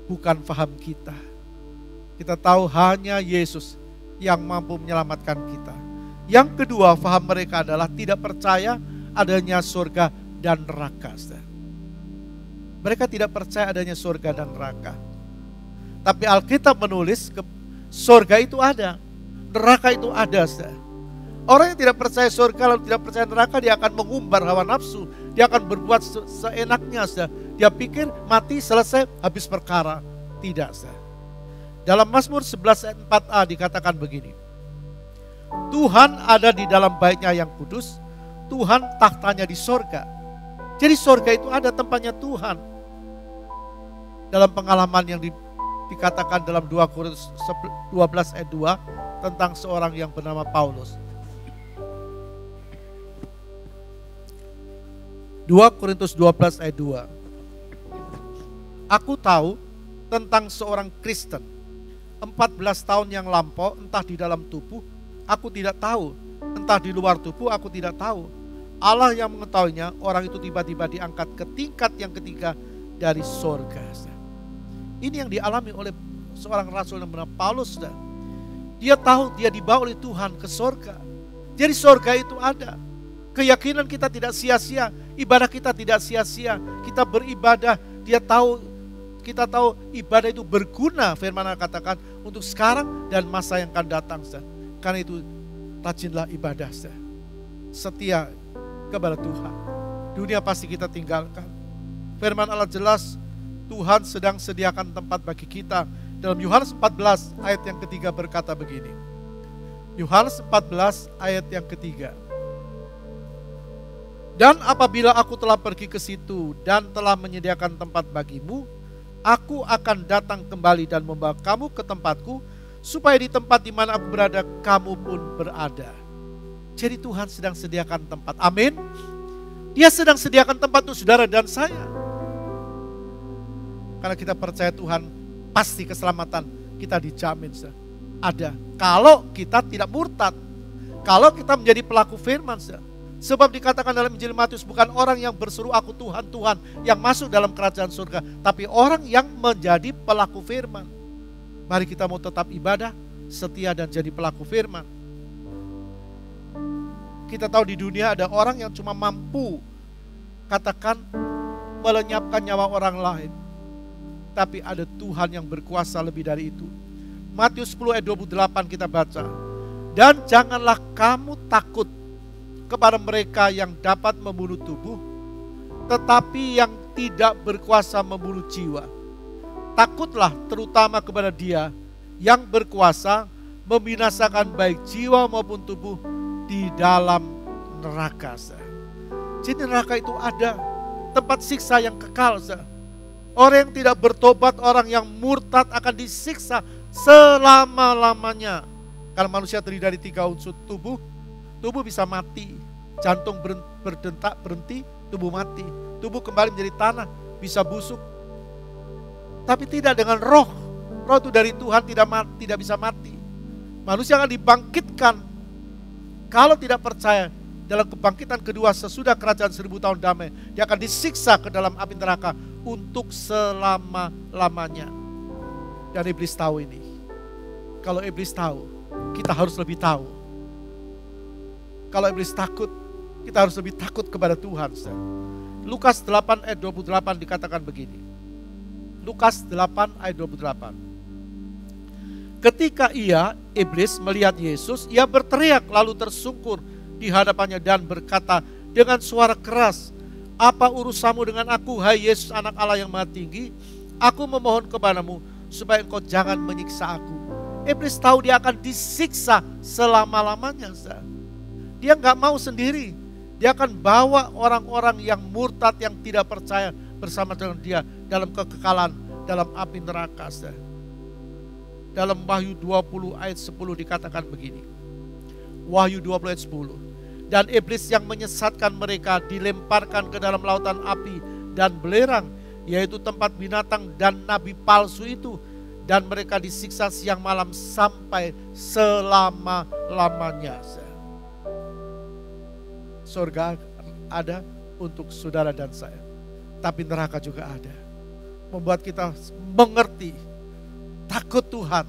bukan faham kita. Kita tahu hanya Yesus yang mampu menyelamatkan kita. Yang kedua, faham mereka adalah tidak percaya adanya surga dan neraka. Mereka tidak percaya adanya surga dan neraka. Tapi Alkitab menulis surga itu ada, neraka itu ada. Orang yang tidak percaya surga lalu tidak percaya neraka, dia akan mengumbar hawa nafsu, dia akan berbuat seenaknya. Dia pikir mati selesai habis perkara. Tidak. Dalam Mazmur 11 ayat 4a dikatakan begini, Tuhan ada di dalam baitnya yang kudus, Tuhan tahtanya di sorga. Jadi sorga itu ada tempatnya Tuhan. Dalam pengalaman yang dikatakan dalam 2 Korintus 12 ayat 2 tentang seorang yang bernama Paulus. 2 Korintus 12 ayat 2. Aku tahu tentang seorang Kristen 14 tahun yang lampau, entah di dalam tubuh aku tidak tahu, entah di luar tubuh aku tidak tahu. Allah yang mengetahuinya, orang itu tiba-tiba diangkat ke tingkat yang ketiga dari sorga. Ini yang dialami oleh seorang rasul yang bernama Paulus. Dia tahu dia dibawa oleh Tuhan ke sorga. Jadi sorga itu ada. Keyakinan kita tidak sia-sia, ibadah kita tidak sia-sia. Kita beribadah, kita tahu ibadah itu berguna, firman Allah katakan, untuk sekarang dan masa yang akan datang. Karena itu rajinlah ibadah, setia kepada Tuhan. Dunia pasti kita tinggalkan. Firman Allah jelas, Tuhan sedang sediakan tempat bagi kita. Dalam Yohanes 14 ayat yang ketiga berkata begini. Yohanes 14 ayat yang ketiga. Dan apabila aku telah pergi ke situ dan telah menyediakan tempat bagimu, aku akan datang kembali dan membawa kamu ke tempatku, supaya di tempat di mana aku berada, kamu pun berada. Jadi Tuhan sedang sediakan tempat. Amin. Dia sedang sediakan tempat untuk saudara dan saya. Karena kita percaya Tuhan, pasti keselamatan kita dijamin. Ada. Kalau kita tidak murtad. Kalau kita menjadi pelaku firman. Sebab dikatakan dalam Injil Matius, bukan orang yang berseru aku Tuhan, Tuhan yang masuk dalam kerajaan surga, tapi orang yang menjadi pelaku firman. Mari kita mau tetap ibadah, setia dan jadi pelaku firman. Kita tahu di dunia ada orang yang cuma mampu katakan melenyapkan nyawa orang lain. Tapi ada Tuhan yang berkuasa lebih dari itu. Matius 10 ayat 28 kita baca. Dan janganlah kamu takut kepada mereka yang dapat membunuh tubuh, tetapi yang tidak berkuasa membunuh jiwa. Takutlah terutama kepada Dia yang berkuasa membinasakan baik jiwa maupun tubuh di dalam neraka. Jadi neraka itu ada tempat siksa yang kekal. Orang yang tidak bertobat, orang yang murtad akan disiksa selama-lamanya. Karena manusia terdiri dari 3 unsur tubuh. Tubuh bisa mati, jantung berdetak berhenti, tubuh mati. Tubuh kembali menjadi tanah, bisa busuk. Tapi tidak dengan roh. Roh itu dari Tuhan tidak bisa mati. Manusia akan dibangkitkan. Kalau tidak percaya dalam kebangkitan kedua sesudah kerajaan 1000 tahun damai, dia akan disiksa ke dalam api neraka untuk selama-lamanya. Dan iblis tahu ini. Kalau iblis tahu, kita harus lebih tahu. Kalau iblis takut, kita harus lebih takut kepada Tuhan. Lukas 8 ayat 28 dikatakan begini. Lukas 8 ayat 28. Ketika iblis melihat Yesus, ia berteriak lalu tersungkur di hadapannya dan berkata dengan suara keras, apa urusanmu dengan aku, hai Yesus anak Allah yang maha tinggi? Aku memohon kepadamu supaya engkau jangan menyiksa aku. Iblis tahu dia akan disiksa selama-lamanya. Dia nggak mau sendiri. Dia akan bawa orang-orang yang murtad, yang tidak percaya bersama dengan dia dalam kekekalan, dalam api neraka. Dalam Wahyu 20 ayat 10 dikatakan begini. Wahyu 20 ayat 10. Dan iblis yang menyesatkan mereka dilemparkan ke dalam lautan api dan belerang, yaitu tempat binatang dan nabi palsu itu. Dan mereka disiksa siang malam sampai selama-lamanya. Surga ada untuk saudara dan saya. Tapi neraka juga ada. Membuat kita mengerti, takut Tuhan,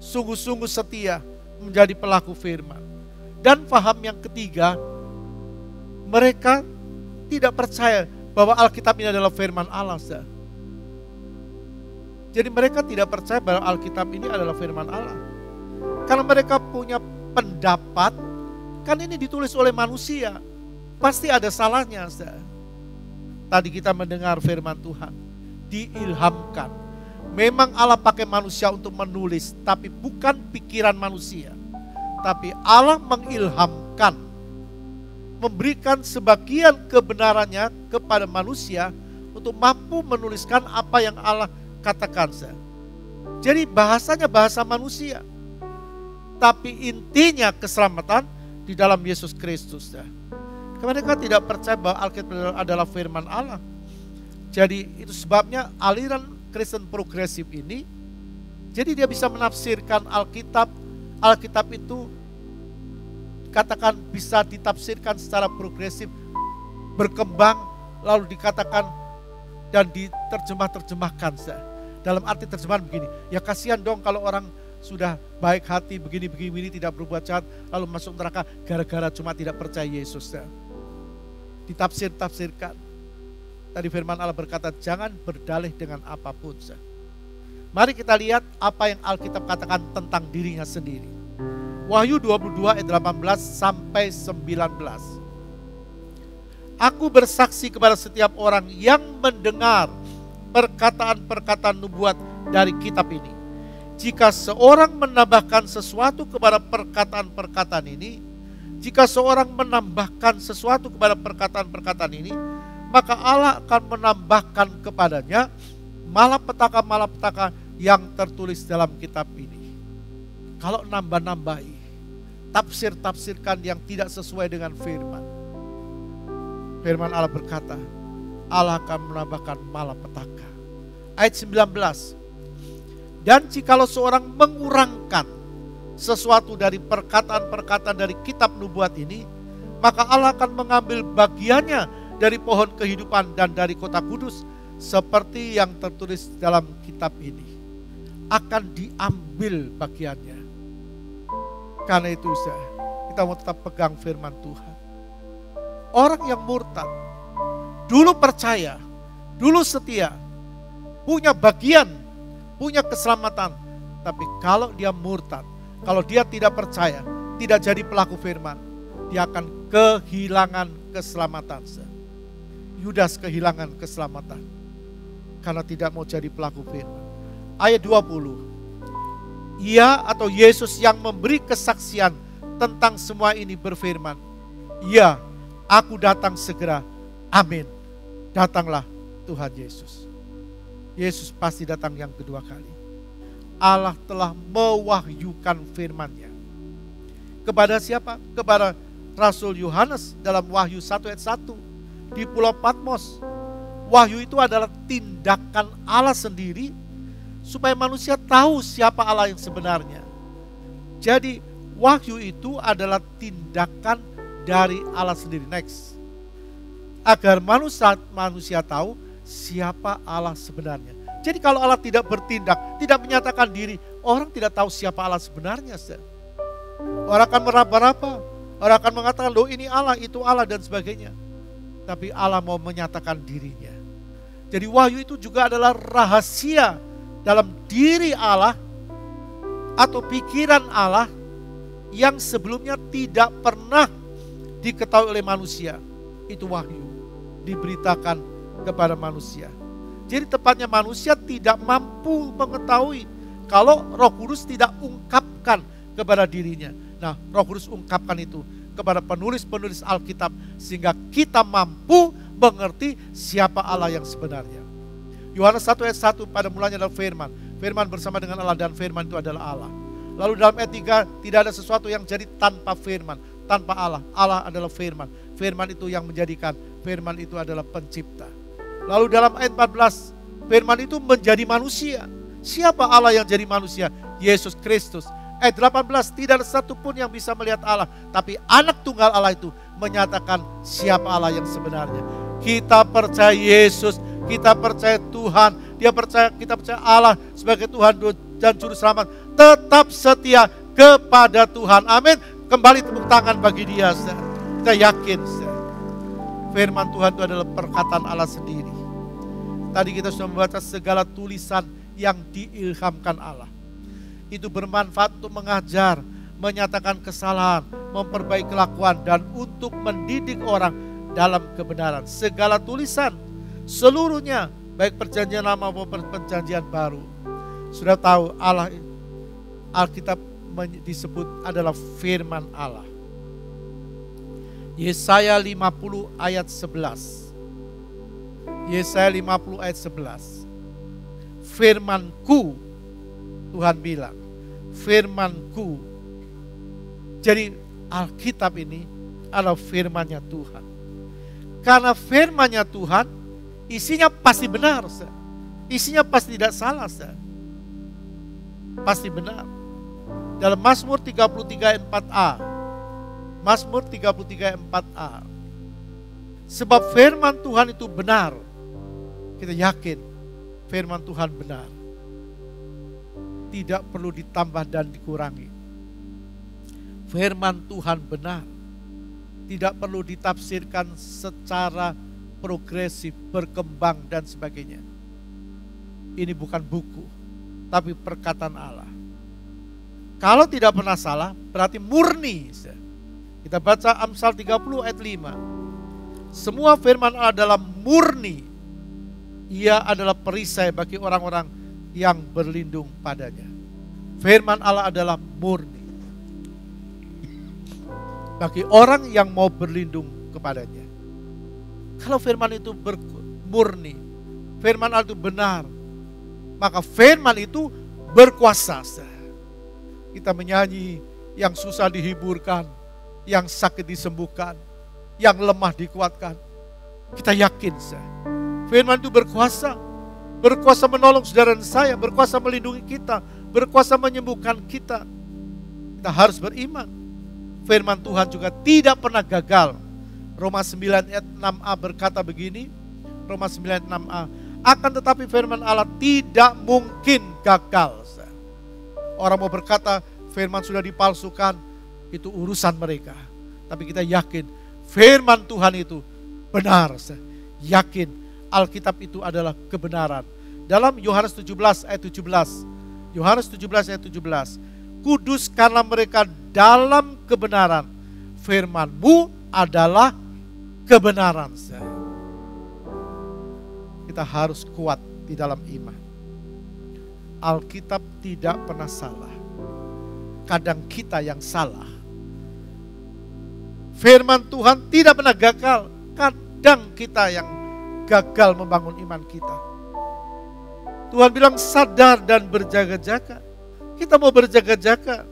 sungguh-sungguh setia, menjadi pelaku firman. Dan paham yang ketiga, mereka tidak percaya bahwa Alkitab ini adalah firman Allah. Jadi mereka tidak percaya bahwa Alkitab ini adalah firman Allah. Karena mereka punya pendapat, kan ini ditulis oleh manusia, pasti ada salahnya. Tadi kita mendengar firman Tuhan, diilhamkan. Memang Allah pakai manusia untuk menulis, tapi bukan pikiran manusia. Tapi Allah mengilhamkan, memberikan sebagian kebenarannya kepada manusia untuk mampu menuliskan apa yang Allah katakan. Jadi bahasanya bahasa manusia, tapi intinya keselamatan di dalam Yesus Kristus. Mereka tidak percaya bahwa Alkitab adalah firman Allah. Jadi itu sebabnya aliran Kristen progresif ini, jadi dia bisa menafsirkan Alkitab. Alkitab itu katakan bisa ditafsirkan secara progresif, berkembang, lalu dikatakan dan diterjemahkan. Dalam arti terjemahan begini, ya kasihan dong kalau orang sudah baik hati begini tidak berbuat jahat lalu masuk neraka gara-gara cuma tidak percaya Yesus. Ditafsirkan. Tadi firman Allah berkata jangan berdalih dengan apapun. Mari kita lihat apa yang Alkitab katakan tentang dirinya sendiri. Wahyu 22 ayat 18 sampai 19. Aku bersaksi kepada setiap orang yang mendengar perkataan-perkataan nubuat dari kitab ini. Jika seorang menambahkan sesuatu kepada perkataan-perkataan ini, jika seorang menambahkan sesuatu kepada perkataan-perkataan ini, maka Allah akan menambahkan kepadanya malapetaka-malapetaka yang tertulis dalam kitab ini. Kalau nambah-nambahi, tafsir-tafsirkan yang tidak sesuai dengan firman. Firman Allah berkata, Allah akan menambahkan malapetaka. Ayat 19. Dan jikalau seorang mengurangkan sesuatu dari perkataan-perkataan dari kitab nubuat ini, maka Allah akan mengambil bagiannya dari pohon kehidupan dan dari kota kudus seperti yang tertulis dalam kitab ini. Akan diambil bagiannya. Karena itu kita mau tetap pegang firman Tuhan. Orang yang murtad, dulu percaya, dulu setia, punya bagian, punya keselamatan. Tapi kalau dia murtad, kalau dia tidak percaya, tidak jadi pelaku firman, dia akan kehilangan keselamatan. Yudas kehilangan keselamatan karena tidak mau jadi pelaku firman. Ayat 20. Ia atau Yesus yang memberi kesaksian tentang semua ini berfirman, "Ya, aku datang segera. Amin." Datanglah Tuhan Yesus. Yesus pasti datang yang kedua kali. Allah telah mewahyukan firman-Nya. Kepada siapa? Kepada Rasul Yohanes dalam Wahyu 1 ayat 1 di Pulau Patmos. Wahyu itu adalah tindakan Allah sendiri supaya manusia tahu siapa Allah yang sebenarnya. Jadi wahyu itu adalah tindakan dari Allah sendiri. Next. Agar manusia tahu siapa Allah sebenarnya. Jadi kalau Allah tidak bertindak, tidak menyatakan diri, orang tidak tahu siapa Allah sebenarnya. Orang akan meraba-raba, orang akan mengatakan, loh ini Allah, itu Allah dan sebagainya. Tapi Allah mau menyatakan dirinya. Jadi wahyu itu juga adalah rahasia dalam diri Allah atau pikiran Allah yang sebelumnya tidak pernah diketahui oleh manusia. Itu wahyu, diberitakan kepada manusia. Jadi tepatnya manusia tidak mampu mengetahui kalau Roh Kudus tidak ungkapkan kepada dirinya. Nah, Roh Kudus ungkapkan itu kepada penulis-penulis Alkitab sehingga kita mampu mengerti siapa Allah yang sebenarnya. Yohanes 1 ayat 1 pada mulanya adalah firman. Firman bersama dengan Allah dan firman itu adalah Allah. Lalu dalam ayat 3 tidak ada sesuatu yang jadi tanpa firman, tanpa Allah. Allah adalah firman. Firman itu yang menjadikan, firman itu adalah pencipta. Lalu dalam ayat 14, firman itu menjadi manusia. Siapa Allah yang jadi manusia? Yesus Kristus. Ayat 18, tidak ada satupun yang bisa melihat Allah. Tapi anak tunggal Allah itu menyatakan siapa Allah yang sebenarnya. Kita percaya Yesus, kita percaya Tuhan. Kita percaya Allah sebagai Tuhan dan Juru Selamat. Tetap setia, kepada Tuhan. Amin. Kembali tepuk tangan bagi dia. Kita yakin firman Tuhan itu adalah perkataan Allah sendiri. Tadi kita sudah membaca segala tulisan yang diilhamkan Allah. Itu bermanfaat untuk mengajar, menyatakan kesalahan, memperbaiki kelakuan, dan untuk mendidik orang dalam kebenaran. Segala tulisan, seluruhnya, baik perjanjian lama maupun perjanjian baru. Sudah tahu Allah, Alkitab disebut adalah firman Allah. Yesaya 50 ayat 11. Yesaya 50 ayat 11. Firman-Ku, Tuhan bilang, firman-Ku. Jadi Alkitab ini adalah firman-Nya Tuhan. Karena firman-Nya Tuhan, isinya pasti benar. Isinya pasti tidak salah. Pasti benar. Dalam Mazmur 33 ayat 4a. Mazmur 33 ayat 4a. Sebab firman Tuhan itu benar. Kita yakin firman Tuhan benar. Tidak perlu ditambah dan dikurangi. Firman Tuhan benar. Tidak perlu ditafsirkan secara progresif, berkembang dan sebagainya. Ini bukan buku, tapi perkataan Allah. Kalau tidak pernah salah, berarti murni. Kita baca Amsal 30 ayat 5. Semua firman Allah adalah murni. Ia adalah perisai bagi orang-orang yang berlindung padanya. Firman Allah adalah murni. Bagi orang yang mau berlindung kepadanya. Kalau firman itu murni, firman Allah itu benar, maka firman itu berkuasa. Kita menyanyi, yang susah dihiburkan, yang sakit disembuhkan, yang lemah dikuatkan. Kita yakin firman itu berkuasa. Berkuasa menolong saudara dan saya, berkuasa melindungi kita, berkuasa menyembuhkan kita. Kita harus beriman. Firman Tuhan juga tidak pernah gagal. Roma 9 ayat 6a berkata begini, Roma 9 ayat 6a, akan tetapi firman Allah tidak mungkin gagal. Orang mau berkata firman sudah dipalsukan, itu urusan mereka. Tapi kita yakin firman Tuhan itu benar. Yakin Alkitab itu adalah kebenaran. Dalam Yohanes 17 ayat 17. Yohanes 17 ayat 17. Kuduskanlah mereka dalam kebenaran. Firman-Mu adalah kebenaran. Kita harus kuat di dalam iman. Alkitab tidak pernah salah. Kadang kita yang salah. Firman Tuhan tidak pernah gagal. Kadang kita yang gagal membangun iman kita. Tuhan bilang sadar dan berjaga-jaga. Kita mau berjaga-jaga.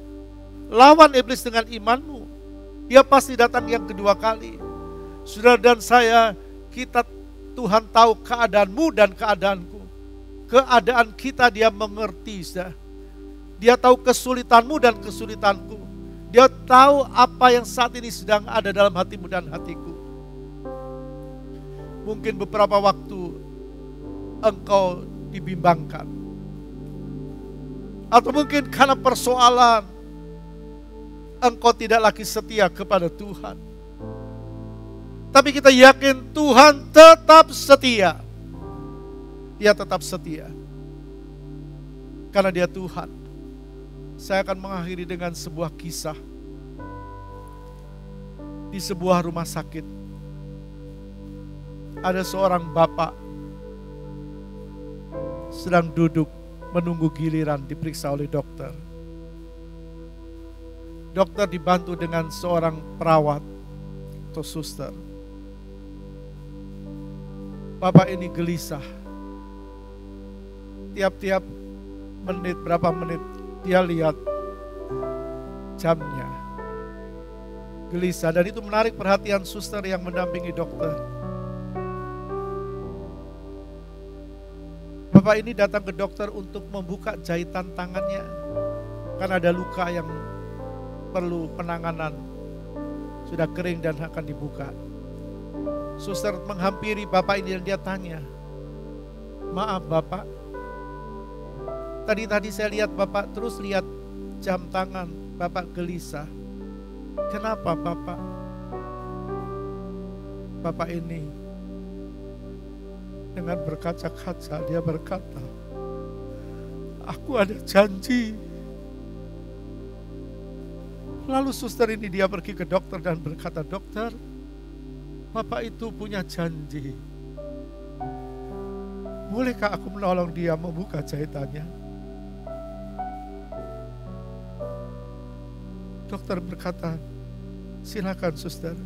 Lawan iblis dengan imanmu. Dia pasti datang yang kedua kali. Saudara dan saya, Tuhan tahu keadaanmu dan keadaanku. Keadaan kita dia mengerti. Dia tahu kesulitanmu dan kesulitanku. Dia tahu apa yang saat ini sedang ada dalam hatimu dan hatiku. Mungkin beberapa waktu engkau dibimbangkan. Atau mungkin karena persoalan engkau tidak lagi setia kepada Tuhan. Tapi kita yakin Tuhan tetap setia. Dia tetap setia. Karena Dia Tuhan. Saya akan mengakhiri dengan sebuah kisah. Di sebuah rumah sakit. Ada seorang bapak sedang duduk menunggu giliran diperiksa oleh dokter. Dokter dibantu dengan seorang perawat atau suster. Bapak ini gelisah. Tiap-tiap menit, berapa menit dia lihat jamnya. Gelisah, dan itu menarik perhatian suster yang mendampingi dokter. Bapak ini datang ke dokter untuk membuka jahitan tangannya. Karena ada luka yang perlu penanganan. Sudah kering dan akan dibuka. Suster menghampiri bapak ini dan dia tanya, maaf bapak, tadi saya lihat bapak terus lihat jam tangan. Bapak gelisah. Kenapa Bapak ini dengan berkaca-kaca dia berkata, aku ada janji. Lalu suster ini dia pergi ke dokter dan berkata, dokter, Bapak itu punya janji. Bolehkah aku menolong dia membuka jahitannya? Dokter berkata, silakan suster.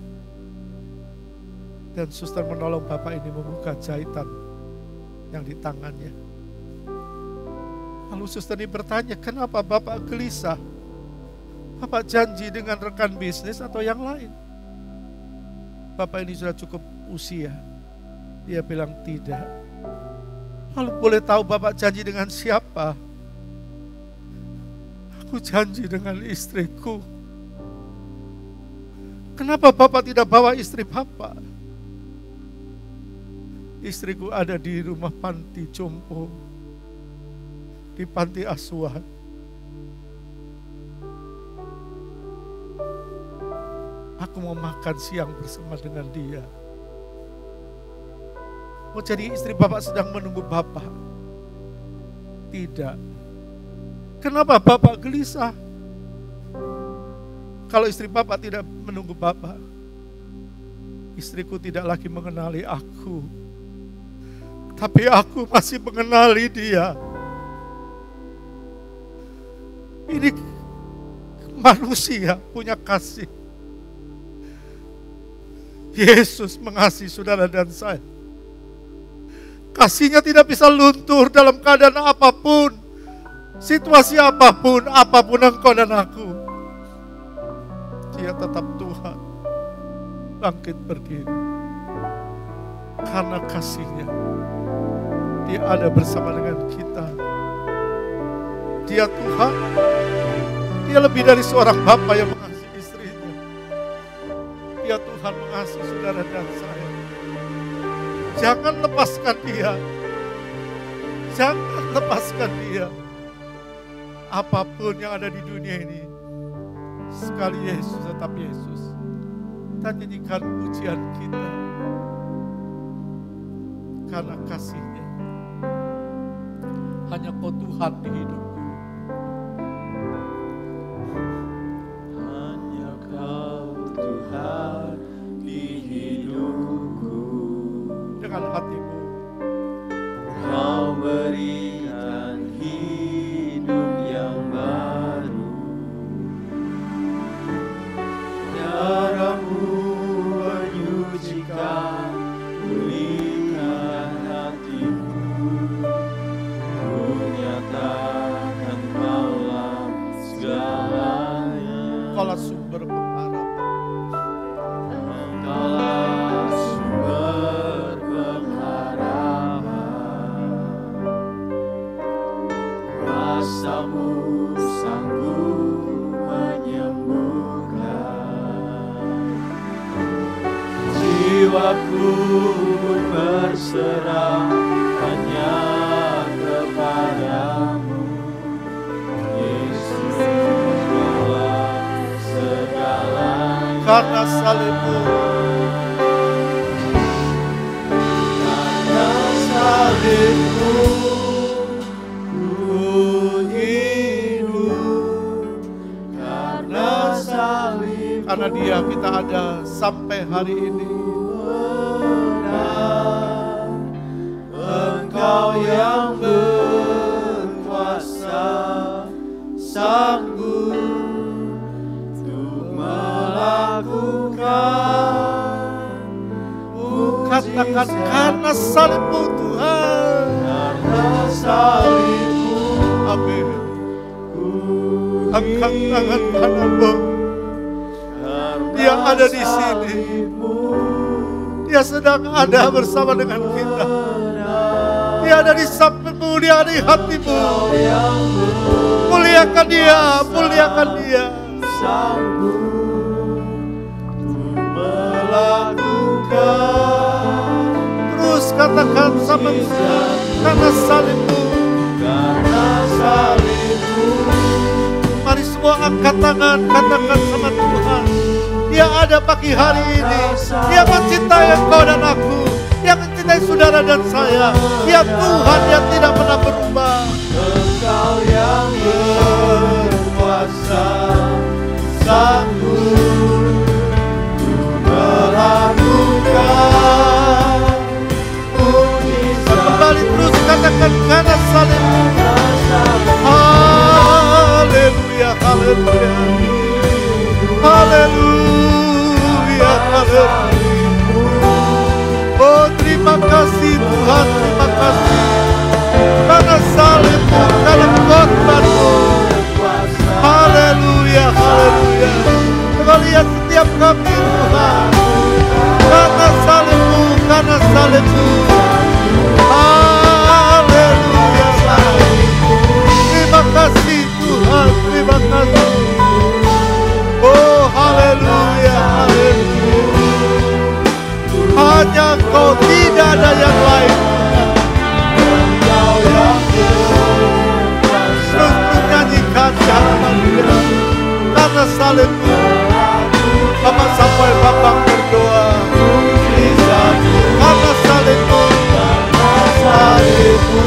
Dan suster menolong Bapak ini membuka jahitan yang di tangannya. Lalu suster ini bertanya, kenapa Bapak gelisah? Bapak janji dengan rekan bisnis atau yang lain? Bapak ini sudah cukup usia. Dia bilang tidak. Lalu boleh tahu Bapak janji dengan siapa? Aku janji dengan istriku. Kenapa Bapak tidak bawa istri Bapak? Istriku ada di rumah panti jompo, di panti asuhan. Aku mau makan siang bersama dengan dia. Oh, jadi istri Bapak sedang menunggu Bapak? Tidak. Kenapa Bapak gelisah? Kalau istri Bapak tidak menunggu Bapak, istriku tidak lagi mengenali aku. Tapi aku masih mengenali dia. Ini manusia punya kasih. Yesus mengasihi saudara dan saya. Kasihnya tidak bisa luntur dalam keadaan apapun, situasi apapun, apapun engkau dan aku. Dia tetap Tuhan, bangkit berdiri. Karena kasihnya, dia ada bersama dengan kita. Dia Tuhan, dia lebih dari seorang bapa yang mengasihi istrinya. Dia Tuhan mengasihi saudara dan saya. Jangan lepaskan dia. Jangan lepaskan dia. Apapun yang ada di dunia ini, sekali Yesus tetap Yesus. Kita nyanyikan pujian kita karena kasih-Nya. Hanya Kau Tuhan di hidupku. Hanya Kau Tuhan di hidupku. Dengan hatimu Kau berikan hidup yang baru. Darah-Mu menyucikan, pulihkan hatiku. Ku nyatakan Kaulah segalanya. Kaulah sumber pengharapan. Kaulah sumber pengharapan. Kuasa-Mu sanggup menyembuhkan. Jiwaku pun berserah hanya kepadamu. Yesus, Kaulah segalanya. karena salib-Mu. Karena salib-Mu ku hidup. Karena salib-Mu Karena Dia kita ada sampai hari ini. menang. Engkau yang berkuasa, sanggup untuk melakukan. Katakan karena salib-Mu Tuhan. Karena salib-Mu Amin. ku Angkat tangan kananmu. Dia ada di sini. Dia sedang ada bersama dengan kita. Dia ada di sampingmu, Dia ada di hatimu. Muliakan Dia, muliakan Dia. sanggup untuk melakukan. Terus katakan sama dia, karena salib-Mu. Karena salib-Mu Mari semua angkat tangan, katakan sama Tuhan. Dia ada pagi hari ini. Dia mencintai engkau dan aku. Dia mencintai saudara dan saya. Dia Tuhan yang tidak pernah berubah. Engkau yang berkuasa, sanggup melakukan mujizat. Kembali terus katakan karena salibmu. Haleluya, haleluya. Haleluya, haleluya. Oh, terima kasih Tuhan, terima kasih. Karena salibmu, karena korbanmu. Haleluya, haleluya. Coba lihat setiap kami Tuhan. Karena salibmu, karena salibmu. Haleluya. Terima kasih Tuhan, terima kasih. Oh, haleluya, haleluya. Hanya Engkau, tidak ada yang lain. Terus menyanyikan haleluya. Karena salibmu. Bapak Samuel Bambang berdoa. Karena salibmu. Salibmu.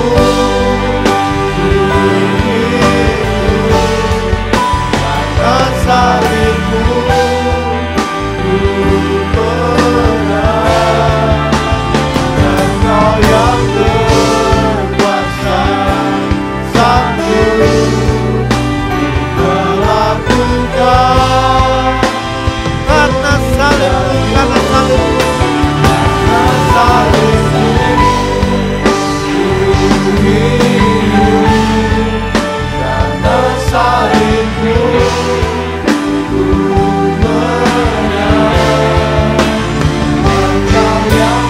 Karena salibmu. Engkau yang berkuasa, sanggup melakukan. Karena salibmu, karena salibmu, karena salibmu. Karena salibmu ku menang. Engkau yang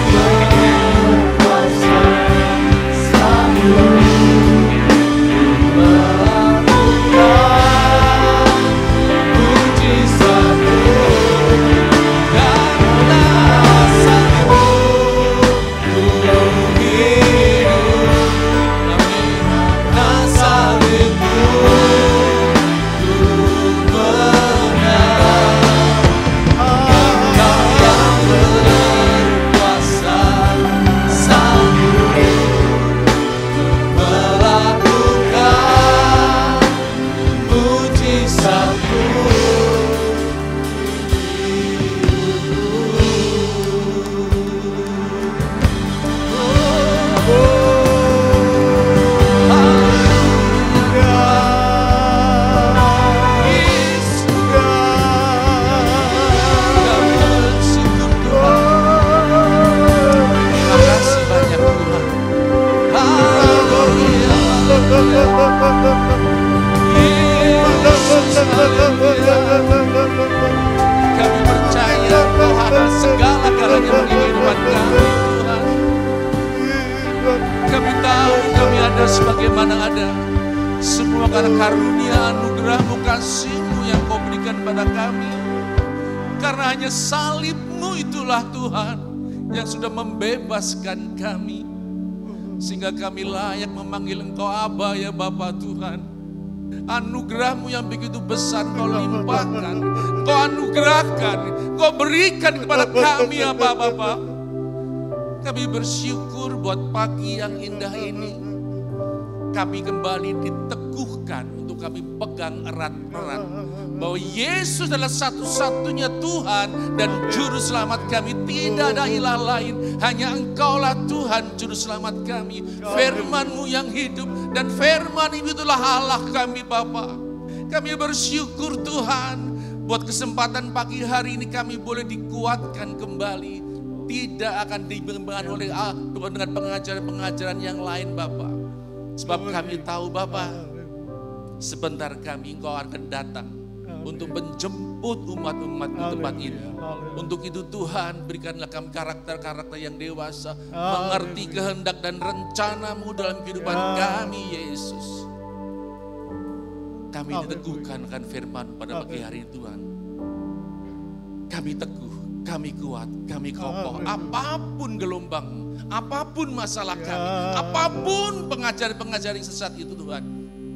berkuasa, sanggup melakukan mujizat-Mu. Karena salibmu ku hidup. Karena salibmu ku menang. Engkau yang berkuasa, sanggup melakukan mujizat-Mu. Kami percaya Engkau ada segala-galanya bagi kehidupan kami, Tuhan. Kami tahu kami ada sebagaimana ada. Semua karena karunia, anugerah-Mu, kasih-Mu yang Kau berikan pada kami. Karena hanya salib-Mu itulah Tuhan yang sudah membebaskan kami. Sehingga kami layak memanggil Engkau Aba, ya Bapa Tuhan. Anugerah-Mu yang begitu besar Kau limpahkan, Kau anugerahkan, Kau berikan kepada kami ya Bapa. Kami bersyukur buat pagi yang indah ini. Kami kembali diteguhkan untuk kami pegang erat-erat bahwa Yesus adalah satu-satunya Tuhan dan Juru Selamat kami. Tidak ada ilah lain, hanya Engkaulah Tuhan Juru Selamat kami. Firman-Mu yang hidup dan firman itulah Allah kami Bapa. Kami bersyukur Tuhan buat kesempatan pagi hari ini kami boleh dikuatkan kembali. Tidak akan dibimbingkan oleh dengan pengajaran-pengajaran yang lain Bapa. Sebab kami tahu Bapa, sebentar kami Engkau akan datang untuk menjemput umat-umat di tempat ini. Untuk itu Tuhan, berikanlah kami karakter-karakter yang dewasa, mengerti kehendak dan rencana-Mu dalam kehidupan kami, Yesus. Kami diteguhkan akan firman pada pagi hari ini Tuhan. Kami teguh, kami kuat, kami kokoh. Apapun gelombang, apapun masalah kami, apapun pengajaran-pengajaran yang sesat itu Tuhan,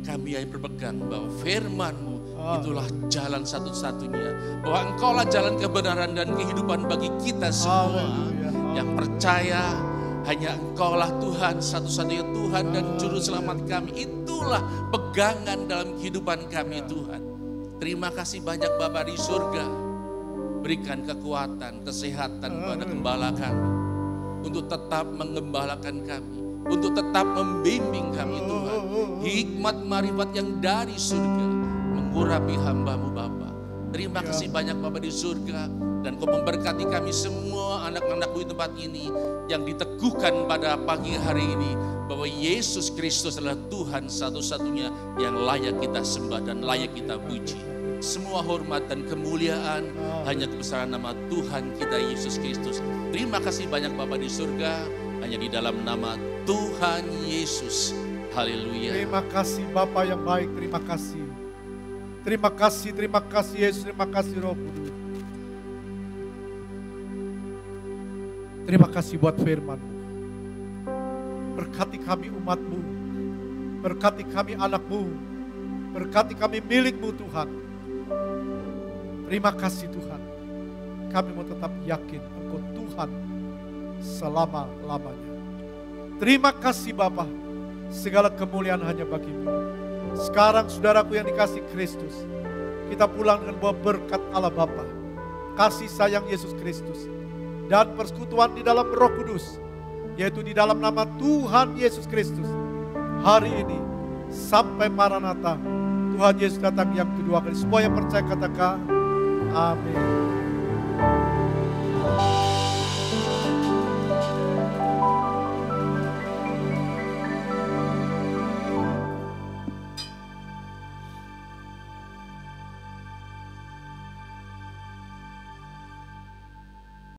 kami yang berpegang bahwa firman-Mu itulah jalan satu-satunya. Bahwa Engkaulah jalan kebenaran dan kehidupan bagi kita semua. Yang percaya hanya Engkaulah Tuhan, satu-satunya Tuhan dan Juru Selamat kami. Itulah pegangan dalam kehidupan kami Tuhan. Terima kasih banyak Bapa di surga. Berikan kekuatan, kesehatan kepada gembala kami. Untuk tetap mengembalakan kami. Untuk tetap membimbing kami Tuhan. Hikmat marifat yang dari surga mengurapi hamba-Mu Bapa. Terima kasih banyak Bapa di surga. Dan Kau memberkati kami semua anak-anak-Mu di tempat ini. Yang diteguhkan pada pagi hari ini. Bahwa Yesus Kristus adalah Tuhan satu-satunya yang layak kita sembah dan layak kita puji. Semua hormat dan kemuliaan hanya kebesaran nama Tuhan kita Yesus Kristus. Terima kasih banyak Bapa di surga. Hanya di dalam nama Tuhan Yesus. Haleluya. Terima kasih Bapa yang baik, terima kasih. Terima kasih Yesus, terima kasih Roh Kudus. Terima kasih buat firman-Mu. Berkati kami umat-Mu. Berkati kami anak-Mu. Berkati kami milik-Mu Tuhan. Terima kasih Tuhan. Kami mau tetap yakin Engkau Tuhan selama-lamanya. Terima kasih Bapa. Segala kemuliaan hanya bagi-Mu. Sekarang saudaraku yang dikasih Kristus, kita pulang dengan bawa berkat Allah Bapa, kasih sayang Yesus Kristus, dan persekutuan di dalam Roh Kudus, yaitu di dalam nama Tuhan Yesus Kristus. Hari ini sampai Maranatha, Tuhan Yesus datang yang kedua kali. Semua yang percaya katakan amin.